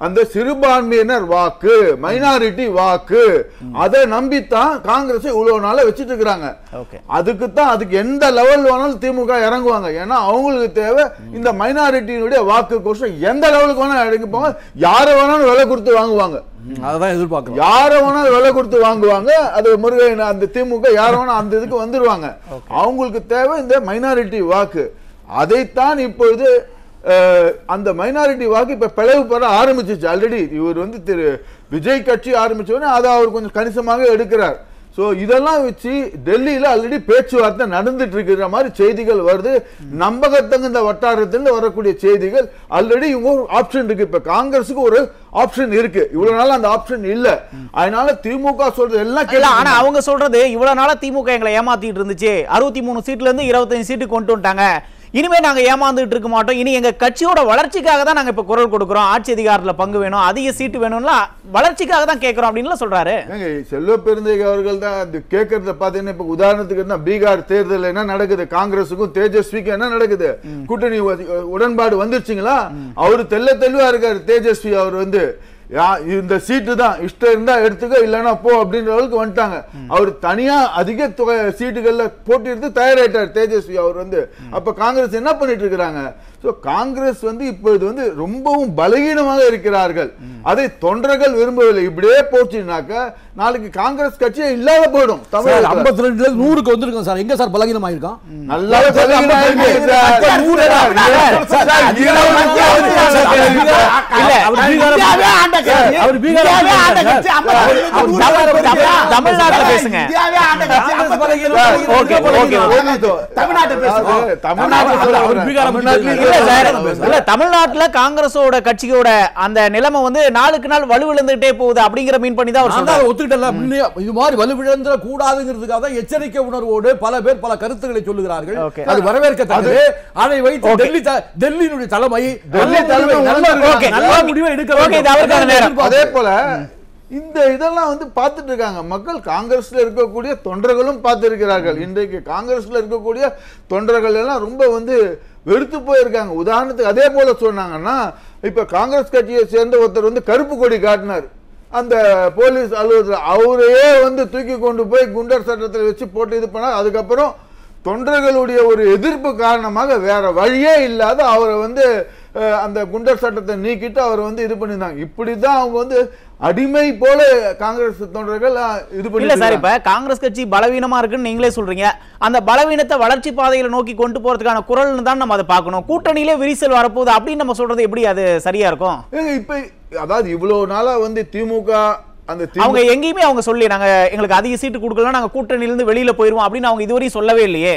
அந்த சிறுபான்மையினர் வாக்கு, மைனாரிட்டி வாக்கு, அதை நம்பித்தான் காங்கிரஸ் இவ்வளவு நாள வச்சிட்டு இருக்காங்க. அதுக்கு எந்த லெவல் வேணாலும் திமுக இறங்குவாங்க. ஏன்னா அவங்களுக்கு தேவை இந்த மைனாரிட்டியினுடைய வாக்கு கோஷம் எந்த லெவலுக்கு வேணா இறங்கி போவாங்க. யாரை வேணாலும் விலை கொடுத்து வாங்குவாங்க. அதான் எதிர்பார்க்கிறோம். யாரை வேணாலும் விலை கொடுத்து வாங்குவாங்க. அது முருகன் அந்த திமுக யார வேணா அந்த இதுக்கு வந்துருவாங்க. அவங்களுக்கு தேவை இந்த மைனாரிட்டி வாக்கு. அதைத்தான் இப்பொழுது அந்த மைனாரிட்டி வாக்கு இப்ப பிளவு பெற ஆரம்பிச்சிச்சு. ஆல்ரெடி இவர் வந்து திரு விஜய் கட்சி ஆரம்பிச்சோடனே அதை அவர் கொஞ்சம் கணிசமாக எடுக்கிறார். சோ இதெல்லாம் வச்சு டெல்லியில ஆல்ரெடி பேச்சுவார்த்தை நடந்துட்டு இருக்கிற மாதிரி செய்திகள் வருது. நம்பகத்தகுந்த வட்டாரத்திலிருந்து வரக்கூடிய செய்திகள் ஆல்ரெடி இவங்க ஒரு ஆப்ஷன் இருக்கு. இப்ப காங்கிரஸுக்கு ஒரு ஆப்ஷன் இருக்கு. இவ்வளவு நாள் அந்த ஆப்ஷன் இல்ல. அதனால திமுக சொல்றது எல்லாம் ஆனா அவங்க சொல்றது இவ்வளவு நாளா திமுக எங்களை ஏமாத்திட்டு இருந்துச்சு. 63 சீட்ல இருந்து 25 சீட்டு கொண்டு வந்துட்டாங்க. இனிமே நாங்க ஏமாந்துட்டு இருக்க மாட்டோம். இனி எங்க கட்சியோட வளர்ச்சிக்காக தான் நாங்க இப்ப குரல் கொடுக்கிறோம். ஆட்சி அதிகாரத்துல பங்கு வேணும், அதிக சீட்டு வேணும்ல, வளர்ச்சிக்காக தான் கேட்கிறோம் அப்படின்னு சொல்றாரு. செல்வ பெருந்தகை அவர்கள் தான் கேட்கறத பாத்தீங்கன்னா இப்ப உதாரணத்துக்கு பீகார் தேர்தல் என்ன நடக்குது, காங்கிரஸுக்கும் தேஜஸ்விக்கும் என்ன நடக்குது, கூட்டணி உடன்பாடு வந்துருச்சுங்களா? அவரு தெளிவா இருக்காரு. தேஜஸ்வி அவர் வந்து இந்த சீட்டு தான் இஷ்டம் இருந்தா எடுத்துக்க, இல்லைன்னா போ அப்படின்ற அளவுக்கு வந்துட்டாங்க. அவர் தனியா அதிக தொகை சீட்டுகள்ல போட்டியிருந்து தயாராயிட்டார் தேஜஸ்வி அவர் வந்து. அப்ப காங்கிரஸ் என்ன பண்ணிட்டு இருக்கிறாங்க? காங்கிரஸ் வந்து இப்பொழுது வந்து ரொம்பவும் பலகீனமாக இருக்கிறார்கள். அதை தொண்டர்கள் விரும்பவில்லை. இப்படியே போச்சுனாக்க நாளைக்கு காங்கிரஸ் கட்சியே இல்லாத போயிடும். 52 100க்கு வந்திருக்கோம் சார். எங்க சார் பலகீனம் ஆயிருக்கோம்? நல்லா தமிழ்நாட்டுல பேசுங்க. தமிழ்நாட்டுல காங்கிரஸோட கட்சியோட அந்த நிலைமை வந்து நாளுக்கு நாள் வலுவிழந்துட்டே போகுது அப்படிங்கிற மீன் பண்ணி தான் ஒத்துக்கிட்டல. இது மாதிரி வலுவிழந்துட கூடாதுங்கிறதுக்காக தான் எச்சரிக்கை உணர்வோடு பல பேர் பல கருத்துக்களை சொல்லுகிறார்கள். அது வரவேற்கத்தக்கது. அதை வைத்து டெல்லியினுடைய தலைமை நல்ல முடிவை எடுக்க. அதே போல இந்த இதெல்லாம் வந்து பார்த்துட்டு இருக்காங்க மக்கள். காங்கிரஸ்ல இருக்கக்கூடிய தொண்டர்களும் பார்த்திருக்கிறார்கள். இன்றைக்கு காங்கிரஸ்ல இருக்கக்கூடிய தொண்டர்கள் எல்லாம் ரொம்ப வந்து வெறுத்து போயிருக்காங்க. உதாரணத்துக்கு அதே போல சொன்னாங்கன்னா இப்ப காங்கிரஸ் கட்சியை சேர்ந்த ஒருத்தர் வந்து கருப்பு கொடி காட்டினார் அந்த போலீஸ் அலுவலகத்தில். அவரையே வந்து தூக்கி கொண்டு போய் குண்டர் சட்டத்தில் வச்சு போட்டு இது பண்ணார். அதுக்கப்புறம் தொண்டர்களுடைய ஒரு எதிர்ப்பு காரணமாக வேற வழியே இல்லாத அவரை வந்து அந்த குண்டர் சட்டத்தை நீக்கிட்டு அவர் வந்து இது பண்ணியிருந்தாங்க. இப்படிதான் அவங்க வந்து அடிமை போல காங்கிரஸ் தொண்டர்கள் இது இல்ல சார். இப்ப காங்கிரஸ் கட்சி பலவீனமா இருக்குன்னு நீங்களே சொல்றீங்க. அந்த பலவீனத்தை வளர்ச்சி பாதையில நோக்கி கொண்டு போறதுக்கான குரல்னு தான் நம்ம அதை பார்க்கணும். கூட்டணியிலே விரிசல் வரப்போகுது அப்படின்னு நம்ம சொல்றது எப்படி அது சரியா இருக்கும்? இப்ப அதாவது இவ்வளவு நாளா வந்து திமுக அவங்க எங்கேயுமே அவங்க சொல்லி நாங்க எங்களுக்கு அதிக சீட்டு கொடுக்கலாம், நாங்க கூட்டணியில இருந்து வெளியில போயிருவோம் அப்படின்னு அவங்க இதுவரையும் சொல்லவே இல்லையே.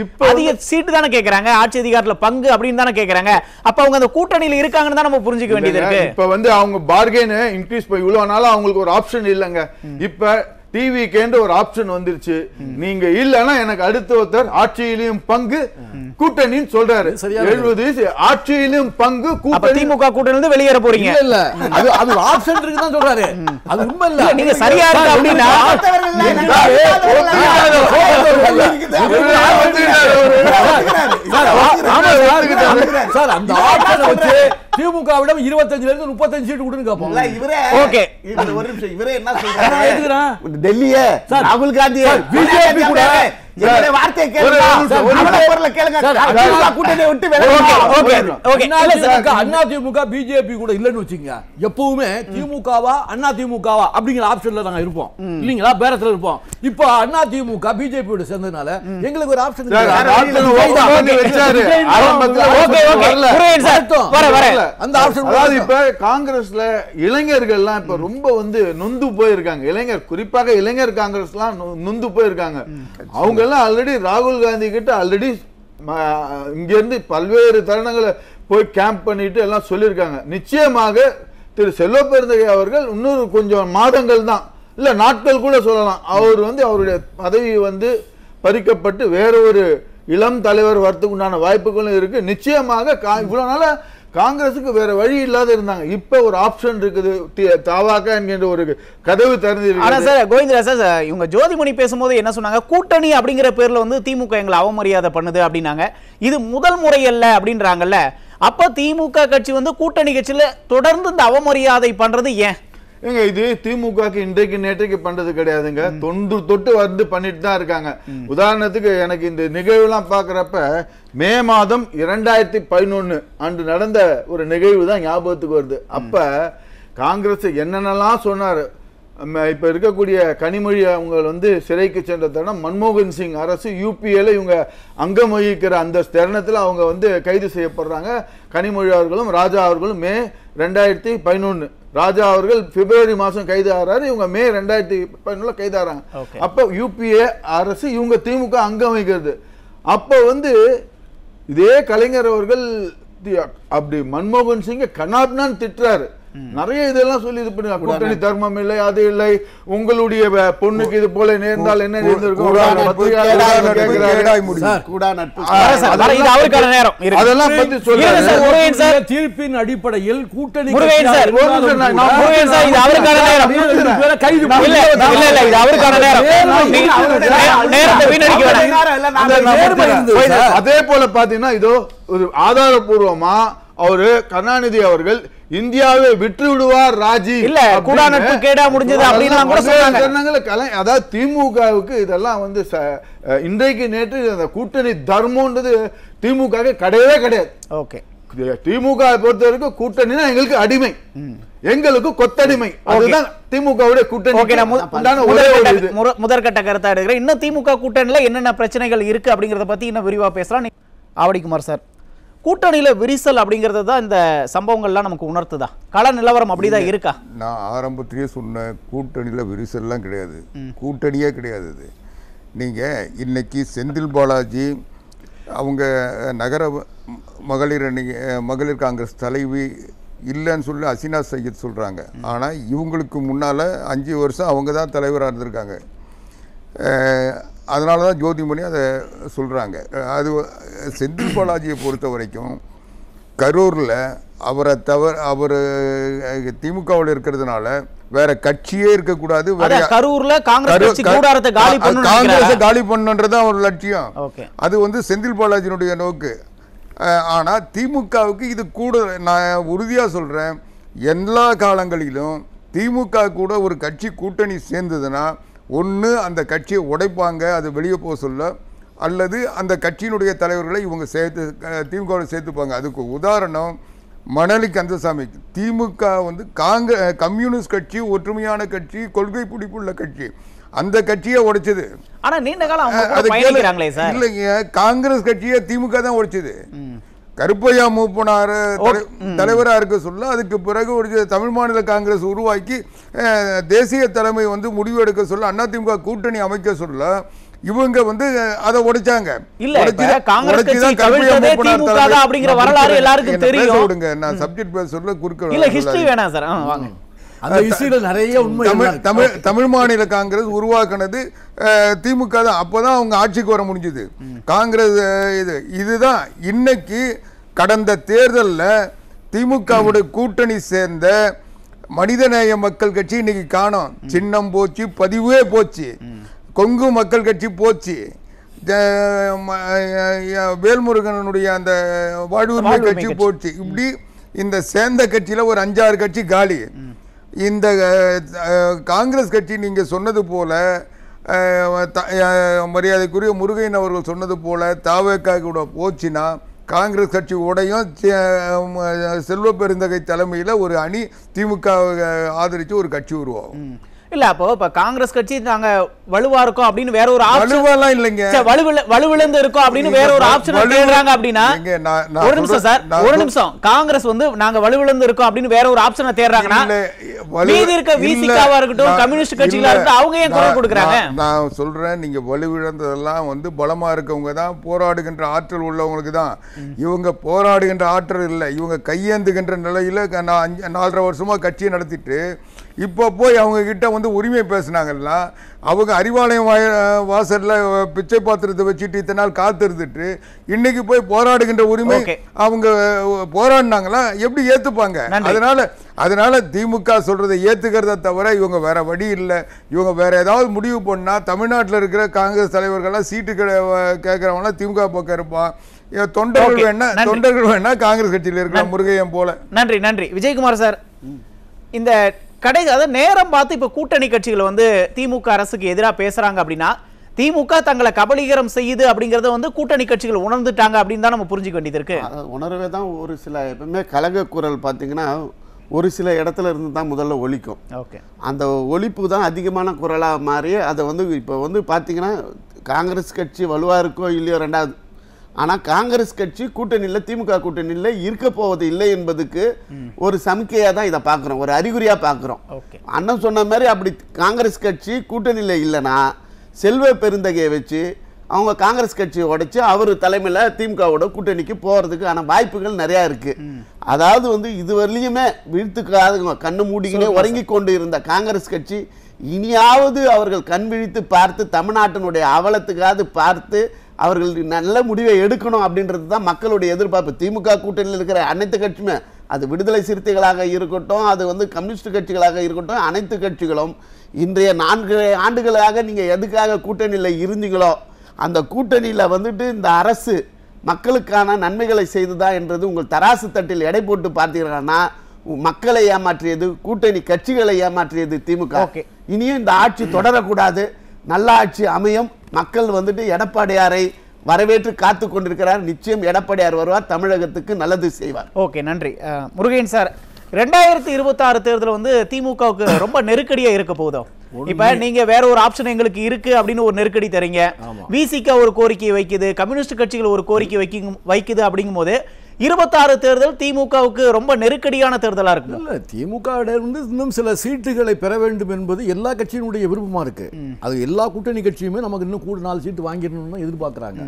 இப்ப அதிக சீட்டு தானே கேக்குறாங்க, ஆட்சி அதிகாரத்துல பங்கு அப்படின்னு தானே கேக்குறாங்க. அப்ப அவங்க அந்த கூட்டணியில இருக்காங்கன்னு தான் நம்ம புரிஞ்சுக்க வேண்டியது இருக்கு. இப்ப வந்து அவங்க பார்கெயின் இன்க்ரீஸ் இவ்வளவு நாளா அவங்களுக்கு ஒரு ஆப்ஷன் இல்லங்க. இப்ப டிவிக்கு ஒரு ஆப்ஷன் வந்துருச்சு. நீங்க இல்லன்னா எனக்கு அடுத்த ஒருத்தர் ஆட்சியிலும் பங்கு கூட்டணின்னு சொல்றாரு. 70 ஆட்சியிலும் பங்கு கூட்டணி. திமுக கூட்டணில இருந்து வெளியேற போறீங்க. இல்ல அது ஆப்ஷன் இருக்கு தான் சொல்றாரு. அது உண்மை இல்ல. நீங்க சரியா இருக்கு அப்படின்னா சார் அந்த ஆப்ஷன் வச்சு திமுகவிடம் 25 இருந்து 35 சீட்டு கொடுன்னு கேட்போம். ஓகே ஒரு நிமிஷம் இவரே என்ன சொல்றாரு? டெல்லியே ராகுல் காந்தி பிஜேபி கூட வார்த்தையை கேளுங்க. அண்ணா திமுக பிஜேபி கூட இல்லன்னு வச்சுங்க. எப்பவுமே திமுகவா அண்ணா திமுகவா அப்படிங்கிற ஆப்ஷன்ல நாங்க இருப்போம் இல்லீங்களா, பேரத்துல இருப்போம். இப்போ அண்ணா திமுக பிஜேபியோட சேர்ந்ததுனால எங்களுக்கு ஒரு ஆப்ஷன் அந்த ஆப்ஷன். இப்ப காங்கிரஸ்ல இளைஞர்கள் எல்லாம் இப்ப ரொம்ப வந்து நொந்து போயிருக்காங்க. இளைஞர் குறிப்பாக இளைஞர் காங்கிரஸ் எல்லாம் நொந்து போயிருக்காங்க. அவங்க ஆல்ரெடி ராகுல் காந்தி கிட்ட ஆல்ரெடி இங்க இருந்து பல்வேறு தருணங்களை போய் கேம்ப் பண்ணிட்டு எல்லாம் சொல்லியிருக்காங்க. நிச்சயமாக திரு செல்வ பெருந்தகை அவர்கள் இன்னொரு கொஞ்சம் மாதங்கள் தான் இல்ல நாட்கள் கூட சொல்லலாம், அவர் வந்து அவருடைய பதவி வந்து பறிக்கப்பட்டு வேற ஒரு இளம் தலைவர் வரத்துக்கு உண்டான வாய்ப்புகளும் இருக்கு. நிச்சயமாக இவ்வளவு நாள காங்கிரசுக்கு வேற வழி இல்லாத இருந்தாங்க. இப்ப ஒரு ஆப்ஷன் இருக்குது, தாவாக என்கின்ற ஒரு கதவு திறந்து. ஆனா சார் கோவிந்தரா சார், இவங்க ஜோதிமணி பேசும்போது என்ன சொன்னாங்க, கூட்டணி அப்படிங்கிற பேர்ல வந்து திமுக எங்களை அவமரியாதை பண்ணுது அப்படின்னாங்க. இது முதல் முறை அல்ல அப்படின்றாங்கல்ல. அப்ப திமுக கட்சி வந்து கூட்டணி கட்சியில தொடர்ந்து இந்த அவமரியாதை பண்றது ஏன்? ஏங்க இது திமுகக்கு இன்றைக்கு நேற்றைக்கு பண்றது கிடையாதுங்க. தொட்டு வந்து பண்ணிட்டு தான் இருக்காங்க. உதாரணத்துக்கு எனக்கு இந்த நிகழ்வுலாம் பாக்குறப்ப மே மாதம் 2011 அன்று நடந்த ஒரு நிகழ்வு தான் ஞாபகத்துக்கு வருது. அப்ப காங்கிரஸ் என்னென்னலாம் சொன்னாரு. இப்ப இருக்கக்கூடிய கனிமொழி அவங்க வந்து சிறைக்கு சென்ற தருணம், மன்மோகன் சிங் அரசு யூபிஏல இவங்க அங்கம் வகிக்கிற அந்த தருணத்துல அவங்க வந்து கைது செய்யப்படுறாங்க. கனிமொழி அவர்களும் ராஜா அவர்களும் மே 2011, ராஜா அவர்கள் பிப்ரவரி மாசம் கைது ஆறாரு, இவங்க மே 2011 கைது ஆறாங்க. அப்ப யூபிஏ அரசு இவங்க திமுக அங்கம் வகிக்கிறது. அப்ப வந்து இதே கலைஞர் அவர்கள் அப்படி மன்மோகன் சிங் கண்ணாப்னான்னு திட்டுறாரு. நிறைய இதெல்லாம் சொல்லி இது பண்ணுங்க. கூட்டணி தர்மம் இல்லை, அது இல்லை, உங்களுடைய பொண்ணுக்கு இது போல நேர்ந்தால் என்ன நேர்ந்திருக்கும் அதெல்லாம் பத்தி சொல்றாரு. தீர்ப்பின் அடிப்படையில் கூட்டணி அதே போல பாத்தீங்கன்னா இதோ ஒரு ஆதாரபூர்வமா அவரு கருணாநிதி அவர்கள் இந்தியாவை விட்டு விடுவார் ராஜி இல்ல கூடா நட்பு கேடா முடிஞ்சது அப்படின்னு. அதாவது திமுகவுக்கு இதெல்லாம் வந்து இன்றைக்கு நேற்று அந்த கூட்டணி தர்மம்ன்றது திமுக கிடையவே கிடையாது. ஓகே, திமுக பொறுத்த வரைக்கும் கூட்டணினா எங்களுக்கு அடிமை, எங்களுக்கு கொத்தடிமை. அதுதான் திமுகவுடைய கூட்டணி. முதற்கட்ட கருத்தா எடுக்கிறேன். இன்னும் திமுக கூட்டணியில என்னென்ன பிரச்சனைகள் இருக்கு அப்படிங்கறத பத்தி இன்னும் விரிவா பேசலாம். ஆவடிக்குமார் சார், கூட்டணியில விரிசல் அப்படிங்கிறது தான் இந்த சம்பவங்கள்லாம் நமக்கு உணர்த்துதா? கள நிலவரம் அப்படிதான் இருக்கா? நான் ஆரம்பத்திலேயே சொன்ன கூட்டணியில விரிசல்லாம் கிடையாது, கூட்டணியே கிடையாது. இது நீங்க இன்னைக்கு செந்தில் பாலாஜி அவங்க நகர மகளிர் காங்கிரஸ் தலைவி இல்லைன்னு சொல்லி அசினா சையத் சொல்றாங்க. ஆனா இவங்களுக்கு முன்னால 5 வருஷம் அவங்க தான் தலைவராக இருந்திருக்காங்க. அதனால தான் ஜோதிமணி அதை சொல்கிறாங்க. அது செந்தில் பாலாஜியை பொறுத்த வரைக்கும் கரூரில் அவரை தவிர அவர் திமுகவில் இருக்கிறதுனால வேற கட்சியே இருக்கக்கூடாது, காங்கிரஸை காலி பண்ணுன்றது ஒரு லட்சியம். அது வந்து செந்தில் பாலாஜியினுடைய நோக்கு. ஆனால் திமுகவுக்கு இது கூட, நான் உறுதியாக சொல்கிறேன், எல்லா காலங்களிலும் திமுக கூட ஒரு கட்சி கூட்டணி சேர்ந்ததுன்னா ஒன்று அந்த கட்சியை உடைப்பாங்க, அது வெளியே போக சொல்ல, அல்லது அந்த கட்சியினுடைய தலைவர்களை இவங்க சேர்த்து திமுக சேர்த்துப்பாங்க. அதுக்கு உதாரணம் மணலி கந்தசாமி. திமுக வந்து கம்யூனிஸ்ட் கட்சி, ஒற்றுமையான கட்சி, கொள்கை பிடிப்புள்ள கட்சி, அந்த கட்சியை உடைச்சது. ஆனா நீண்ட காலம் அவங்க பயணிக்கிறாங்களே சார். இல்லைங்க, காங்கிரஸ் கட்சியை திமுக தான் உடைச்சது. கருப்பையா மூப்பனார் தலைவரா இருக்க சொல்ல அதுக்கு பிறகு ஒரு தமிழ் மாநில காங்கிரஸ் உருவாக்கி தேசிய தலைமை வந்து முடிவு எடுக்க சொல்ல அதிமுக கூட்டணி அமைக்க சொல்ல இவங்க வந்து அதை உடைச்சாங்க. நான் சப்ஜெக்ட் பேச சொல்ல குறுக்க தமிழ் மாநில காங்கிரஸ் உருவாக்குனது திமுக தான். அப்பதான் அவங்க ஆட்சிக்கு வர முடிஞ்சது. காங்கிரஸ் இதுதான் இன்னைக்கு கடந்த தேர்தலில் திமுகவுடைய கூட்டணி சேர்ந்த மனிதநேய மக்கள் கட்சி இன்னைக்கு காணோம். சின்னம் போச்சு, பதிவே போச்சு, கொங்கு மக்கள் கட்சி போச்சு, வேல்முருகனுடைய அந்த வாழ்வுரிமை கட்சி போச்சு. இப்படி இந்த சேர்ந்த கட்சியில ஒரு 5-6 கட்சி காலி. இந்த காங்கிரஸ் கட்சி நீங்க சொன்னது போல மரியாதைக்குரிய முருகையன் அவர்கள் சொன்னது போல தாவேகா கூட போச்சுன்னா காங்கிரஸ் கட்சி உடையும் செல்வ பெருந்தகை தலைமையில் ஒரு அணி திமுக ஆதரித்து ஒரு கட்சி உருவாகும். இல்ல அப்போ இப்ப காங்கிரஸ் கட்சி நாங்க வலுவா இருக்கோம் அப்படின்னு வேற ஒரு வலுவாலாம் இல்லைங்க, வலுவிழந்து இருக்கோம் அப்படின்னு வேற ஒரு ஆப்ஷன் தேடுறாங்க அப்படின்னா ஒரு நிமிஷம் சார், ஒரு நிமிஷம். காங்கிரஸ் வந்து நாங்க வலுவிழந்து இருக்கோம் அப்படின்னு வேற ஒரு ஆப்ஷனை தேடுறாங்கன்னா மீதி இருக்க விசிகாவா இருக்கட்டும், கம்யூனிஸ்ட் கட்சிகளா இருக்கட்டும், அவங்க ஏன் குரல் கொடுக்குறாங்க? நான் சொல்றேன், நீங்க வலுவிழந்ததெல்லாம் வந்து பலமா இருக்கவங்க தான், போராடுகின்ற ஆற்றல் உள்ளவங்களுக்கு தான். இவங்க போராடுகின்ற ஆற்றல் இல்லை, இவங்க கையேந்துகின்ற நிலையில 4.5 வருஷமா கட்சியை நடத்திட்டு இப்போ போய் அவங்க கிட்ட வந்து உரிமை பேசினாங்கன்னா அவங்க அறிவாலயம் வாசல்ல பிச்சை பாத்திரத்தை வச்சுட்டு இத்தனை நாள் காத்திருந்துட்டு இன்னைக்கு போய் போராடுகின்ற உரிமை அவங்க போராடினாங்களா எப்படி ஏத்துப்பாங்க? அதனால திமுக சொல்றதை ஏத்துக்கிறத தவிர இவங்க வேற வழி இல்லை. இவங்க வேற ஏதாவது முடிவு பண்ணா தமிழ்நாட்டில் இருக்கிற காங்கிரஸ் தலைவர்கள்லாம் சீட்டு கேட்கறவங்க திமுக பக்கம் இருப்பான். தொண்டர்கள் வேணா காங்கிரஸ் கட்சியில் இருக்கலாம், முருகையன் போல. நன்றி நன்றி விஜயகுமார் சார். இந்த அதாவது நேரம் பார்த்து இப்ப கூட்டணி கட்சிகள் வந்து திமுக அரசுக்கு எதிராக பேசுறாங்க அப்படின்னா திமுக தங்களை கபலீகரம் செய்யுது அப்படிங்கறத வந்து கூட்டணி கட்சிகள் உணர்ந்துட்டாங்க அப்படின்னு தான் நம்ம புரிஞ்சுக்க வேண்டியது இருக்கு. உணர்வே தான். ஒரு சில எப்பவுமே கலக குரல் பார்த்தீங்கன்னா ஒரு சில இடத்துல இருந்து தான் முதல்ல ஒலிக்கும். ஓகே, அந்த ஒலிப்பு தான் அதிகமான குரலாக மாறி அதை வந்து இப்போ வந்து பார்த்தீங்கன்னா காங்கிரஸ் கட்சி வலுவாக இருக்கோ இல்லையோ ரெண்டாவது, ஆனால் காங்கிரஸ் கட்சி கூட்டணியில் திமுக கூட்டணியில் இருக்க போவது இல்லை என்பதுக்கு ஒரு சமிக்கையாக தான் இதை பார்க்குறோம், ஒரு அறிகுறியாக பார்க்குறோம். அண்ணன் சொன்ன மாதிரி அப்படி காங்கிரஸ் கட்சி கூட்டணியில் இல்லைன்னா செல்வ பெருந்தகையை வச்சு அவங்க காங்கிரஸ் கட்சியை உடைச்சு அவர் தலைமையில் திமுகவோட கூட்டணிக்கு போகிறதுக்கான வாய்ப்புகள் நிறையா இருக்குது. அதாவது வந்து இதுவரையிலுமே வீழ்த்துக்காக கண்ணு மூடிக்கினே உறங்கி கொண்டு இருந்த காங்கிரஸ் கட்சி இனியாவது அவர்கள் கண் விழித்து பார்த்து தமிழ்நாட்டினுடைய அவலத்துக்காவது பார்த்து அவர்கள் நல்ல முடிவை எடுக்கணும் அப்படின்றது தான் மக்களுடைய எதிர்பார்ப்பு. திமுக கூட்டணியில் இருக்கிற அனைத்து கட்சியுமே, அது விடுதலை சிறுத்தைகளாக இருக்கட்டும், அது வந்து கம்யூனிஸ்ட் கட்சிகளாக இருக்கட்டும், அனைத்து கட்சிகளும் இன்றைய 4 ஆண்டுகளாக நீங்கள் எதுக்காக கூட்டணியில் இருந்தீங்களோ அந்த கூட்டணியில் வந்துட்டு இந்த அரசு மக்களுக்கான நன்மைகளை செய்துதா என்றது உங்கள் தராசு தட்டில் எடை போட்டு பார்த்தீங்கன்னா மக்களை ஏமாற்றியது, கூட்டணி கட்சிகளை ஏமாற்றியது திமுக. இனியும் இந்த ஆட்சி தொடரக்கூடாது, நல்ல ஆட்சி அமையும். மக்கள் வந்துட்டு எடப்பாடியாரை வரவேற்று காத்து கொண்டிருக்கிறார். நிச்சயம் எடப்பாடியார் வருவார், தமிழகத்துக்கு நல்லது செய்வார். ஓகே, நன்றி முருகையன் சார். 2026 தேர்தல் வந்து திமுகவுக்கு ரொம்ப நெருக்கடியா இருக்க போதோ? இப்ப நீங்க வேற ஒரு ஆப்ஷன் எங்களுக்கு இருக்கு அப்படின்னு ஒரு நெருக்கடி தரீங்க, விசிக ஒரு கோரிக்கை வைக்குது, கம்யூனிஸ்ட் கட்சிகள் ஒரு கோரிக்கை வைக்குது. அப்படிங்கும் போது 26 தேர்தல் திமுகவுக்கு ரொம்ப நெருக்கடியான தேர்தலா இருக்கு. இல்ல, திமுக இருந்து இன்னும் சில சீட்டுகளை பெற வேண்டும் என்பது எல்லா கட்சியினுடைய விருப்பமா இருக்கு. அது எல்லா கூட்டணி கட்சியுமே நமக்கு இன்னும் கூட 4 சீட்டு வாங்கிடணும்னு எதிர்பார்க்கறாங்க.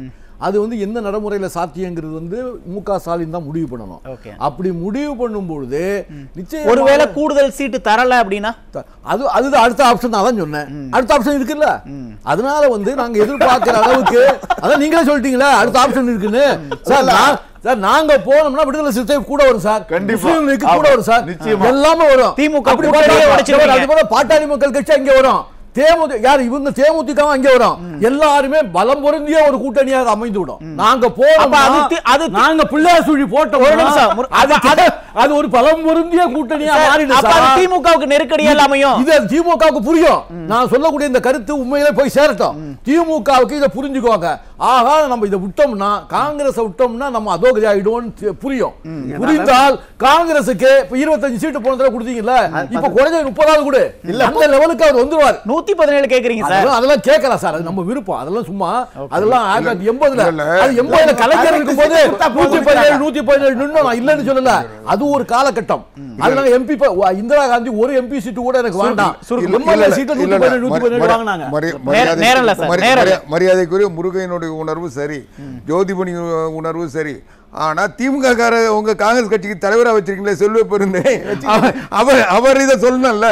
அது வந்து எந்த நடைமுறையில சாத்தியங்கிறது வந்து முக ஸ்டாலின் தான் முடிவு பண்ணணும். அப்படி முடிவு பண்ணும்போது நிச்சயம் ஒருவேளை கூடுதல் சீட்டு தரல அப்படின்னா அதுதான் அடுத்த ஆப்ஷன். அதான் சொன்னேன், அடுத்த ஆப்ஷன் இருக்குல்ல. அதனால வந்து நாங்க எதிர்பார்க்கிற அளவுக்கு அதான் நீங்களே சொல்லிட்டீங்களா அடுத்த ஆப்ஷன் இருக்குன்னு. சார் நாங்க போனோம்னா விடுதலை சிறுத்தை கூட வரும் சார், முஸ்லிம்களுக்கு கூட வரும் சார், எல்லாமே வரும். திமுக பாட்டாளி மக்கள் கட்சி அங்கே வரும், யார் இவங்க தேமுதிக அங்கே வரும். எல்லாருமே பலம் பொருந்திய ஒரு கூட்டணியாக அமைந்து விடும். நாங்க போறோம், அது நாங்க பிள்ளையார் சுழி போட்ட அது ஒரு பலம் பொருந்திய கூட்டணியா மாறிடுச்சு அப்ப அது திமுகவுக்கு நெருக்கடியா அமையும். இது திமுகவுக்கு புரியும். நான் சொல்லக்கூடிய இந்த கருத்து உண்மையிலே போய் சேரட்டும். திமுகவுக்கு இதை புரிஞ்சுக்குவாங்க. ஆகா நம்ம இதை விட்டோம்னா, காங்கிரஸ் விட்டோம்னா நம்ம அதோகதி ஆயிடுவோம்னு புரியும். புரிந்தால் காங்கிரஸுக்கு இப்ப 25 சீட்டு போன தடவை கொடுத்தீங்கல்ல, இப்ப குறைஞ்ச 30 கூட இல்ல, அந்த லெவலுக்கு அவர் வந்துருவார். 117 கேக்குறீங்க சார். அதெல்லாம் கேட்கலாம் சார், அது நம்ம விருப்பம். அதெல்லாம் சும்மா அதெல்லாம் 1980ல அது 80ல கலைஞர் இருக்கும்போது 117 117 நின்னோம். நான் இல்லன்னு சொல்லல, அது ஒரு காலகட்டம். அதனால எம்பி இந்திரா காந்தி ஒரு எம்பி சீட்டு கூட எனக்கு வேண்டாம். மரியாதைக்குரிய முருகையினுடைய உணர்வு சரி, ஜோதிமணி உணர்வு சரி. ஆனா திமுக உங்க காங்கிரஸ் கட்சிக்கு தலைவரா வச்சிருக்கீங்களே செல்வ பெருந்தே, அவர் இதை சொல்லணும்ல,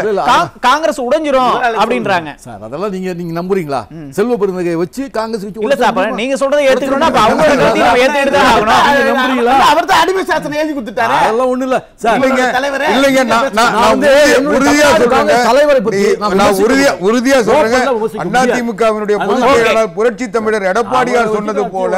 காங்கிரஸ் உடைஞ்சிரும் அப்படின்றாங்க சார். அதெல்லாம் நீங்க நம்புறீங்களா? செல்வ பெருந்தகை வச்சு காங்கிரஸ் இல்ல சார், நீங்க சொல்றதை ஏத்துக்கணும்னா அப்ப அவங்க ஏத்துக்கிட்டு தான் ஆகணும். நம்புறீங்களா? அவர் தான் அடிமை சாசனம் எழுதி கொடுத்துட்டாரு. அதெல்லாம் ஒண்ணு இல்ல சார். தலைவரே, இல்லைங்க, நான் உறுதியா சொல்றேன், தலைவரை பத்தி நான் உறுதியா சொல்றேன். அதிமுகவினுடைய பொதுச் செயலாளர் புரட்சி தமிழர் எடப்பாடியார் சொன்னது போல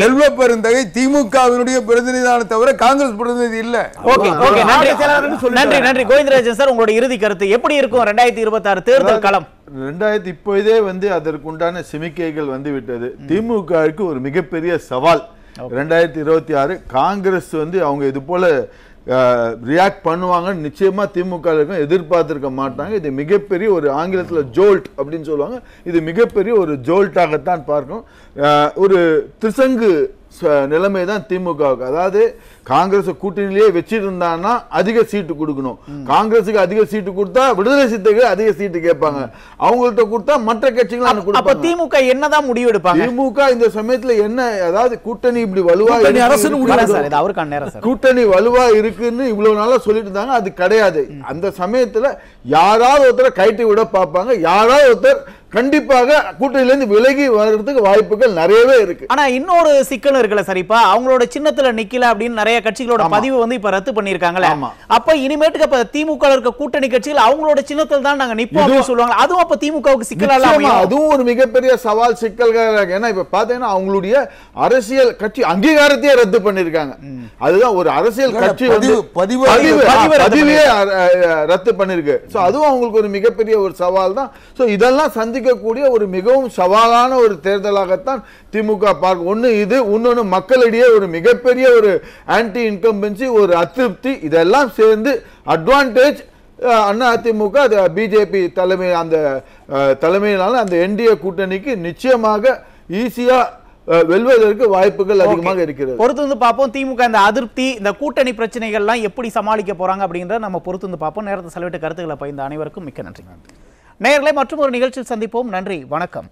செல்வ பெருந்தகை திமுக பிரதிநிதியான தவிர காங்கிரஸ் பிரதிநிதி இல்ல. ஓகே ஓகே, நன்றி நன்றி. கோவிந்தராஜன் சார், உங்களுடைய இறுதி கருத்து எப்படி இருக்கும் 2026 தேர்தல் களம்? 2000 இப்போதே அதற்குண்டான சிமிக்கைகள் வந்து விட்டது. திமுகவுக்கு ஒரு மிகப்பெரிய சவால் 2026. காங்கிரஸ் அவங்க இது போல ரியாக்ட் பண்ணுவாங்க நிச்சயமா திமுக எதிர்பார்த்திருக்க மாட்டாங்க. இது மிகப்பெரிய ஒரு ஆங்கிலத்தில் ஜோல்ட் அப்படின்னு சொல்லுவாங்க. இது மிகப்பெரிய ஒரு ஜோல்ட்டாகத்தான் பார்க்கும். ஒரு திசங்கு நிலைமை தான் திமுகவுக்கு. அதாவது காங்கிரஸ் கூட்டணியிலேயே வச்சிருந்தாங்கன்னா அதிக சீட்டு கொடுக்கணும். காங்கிரஸுக்கு அதிக சீட்டு கொடுத்தா விடுதலை சிறுத்தைகள் அதிக சீட்டு கேட்பாங்க. அவங்கள்ட்ட கொடுத்தா மற்ற கட்சிகள். அப்ப திமுக என்னதான் முடிவு எடுப்பாங்க? திமுக இந்த சமயத்துல என்ன, அதாவது கூட்டணி இப்படி வலுவா கூட்டணி வலுவா இருக்குன்னு இவ்வளவு நாளா சொல்லிட்டு இருந்தாங்க. அது கிடையாது. அந்த சமயத்துல யாராவது ஒருத்தரை கைட்டி விட பார்ப்பாங்க. யாராவது ஒருத்தர் கண்டிப்பாக கூட்டணியில இருந்து விலகி வர்றதுக்கு வாய்ப்புகள் நிறையவே இருக்கு. ஆனா இன்னொரு சிக்கல் இருக்குல்ல சார், இப்ப அவங்களோட சின்னத்துல நிக்கல அப்படின்னு நிறைய கட்சிகளோட பதிவு இப்ப ரத்து பண்ணிருக்காங்கல்ல. அப்ப இனிமேட்டுக்கு அப்ப திமுக இருக்க கூட்டணி கட்சிகள் அவங்களோட சின்னத்துல தான் நாங்க நிப்போம் அப்படின்னு சொல்லுவாங்க. அதுவும் அப்ப திமுகவுக்கு சிக்கலா, அதுவும் ஒரு மிகப்பெரிய சவால் சிக்கல்கள். ஏன்னா இப்ப பாத்தீங்கன்னா அவங்களுடைய அரசியல் கட்சி அங்கீகாரத்தையே ரத்து பண்ணிருக்காங்க. அதுதான் ஒரு அரசியல் கட்சி பதிவே ரத்து பண்ணிருக்கு. அதுவும் அவங்களுக்கு ஒரு மிகப்பெரிய ஒரு சவால் தான். இதெல்லாம் சந்திக்கக்கூடிய ஒரு மிகவும் சவாலான ஒரு தேர்தலாகத்தான் திமுக பார்க்க. ஒண்ணு இது, இன்னொன்னு மக்களிடையே ஒரு மிகப்பெரிய ஒரு ஆன்டி இன்கம்பன்சி, ஒரு அதிருப்தி, இதெல்லாம் சேர்ந்து அட்வான்டேஜ் அதிமுக பிஜேபி தலைமையினால அந்த என்டிஏ கூட்டணிக்கு நிச்சயமாக ஈஸியா வெல்வதற்கு வாய்ப்புகள் அதிகமாக இருக்கிறது. பொறுத்து வந்து பார்ப்போம். திமுக இந்த அதிருப்தி, இந்த கூட்டணி பிரச்சனைகள்லாம் எப்படி சமாளிக்க போறாங்க அப்படின்றத நம்ம பொறுத்து வந்து பார்ப்போம். நேரத்தை செலவிட்டு கருத்துக்களை பகிர்ந்த அனைவருக்கும் மிக்க நன்றி. நேயர்களை மற்றும் ஒரு நிகழ்ச்சியில் சந்திப்போம். நன்றி, வணக்கம்.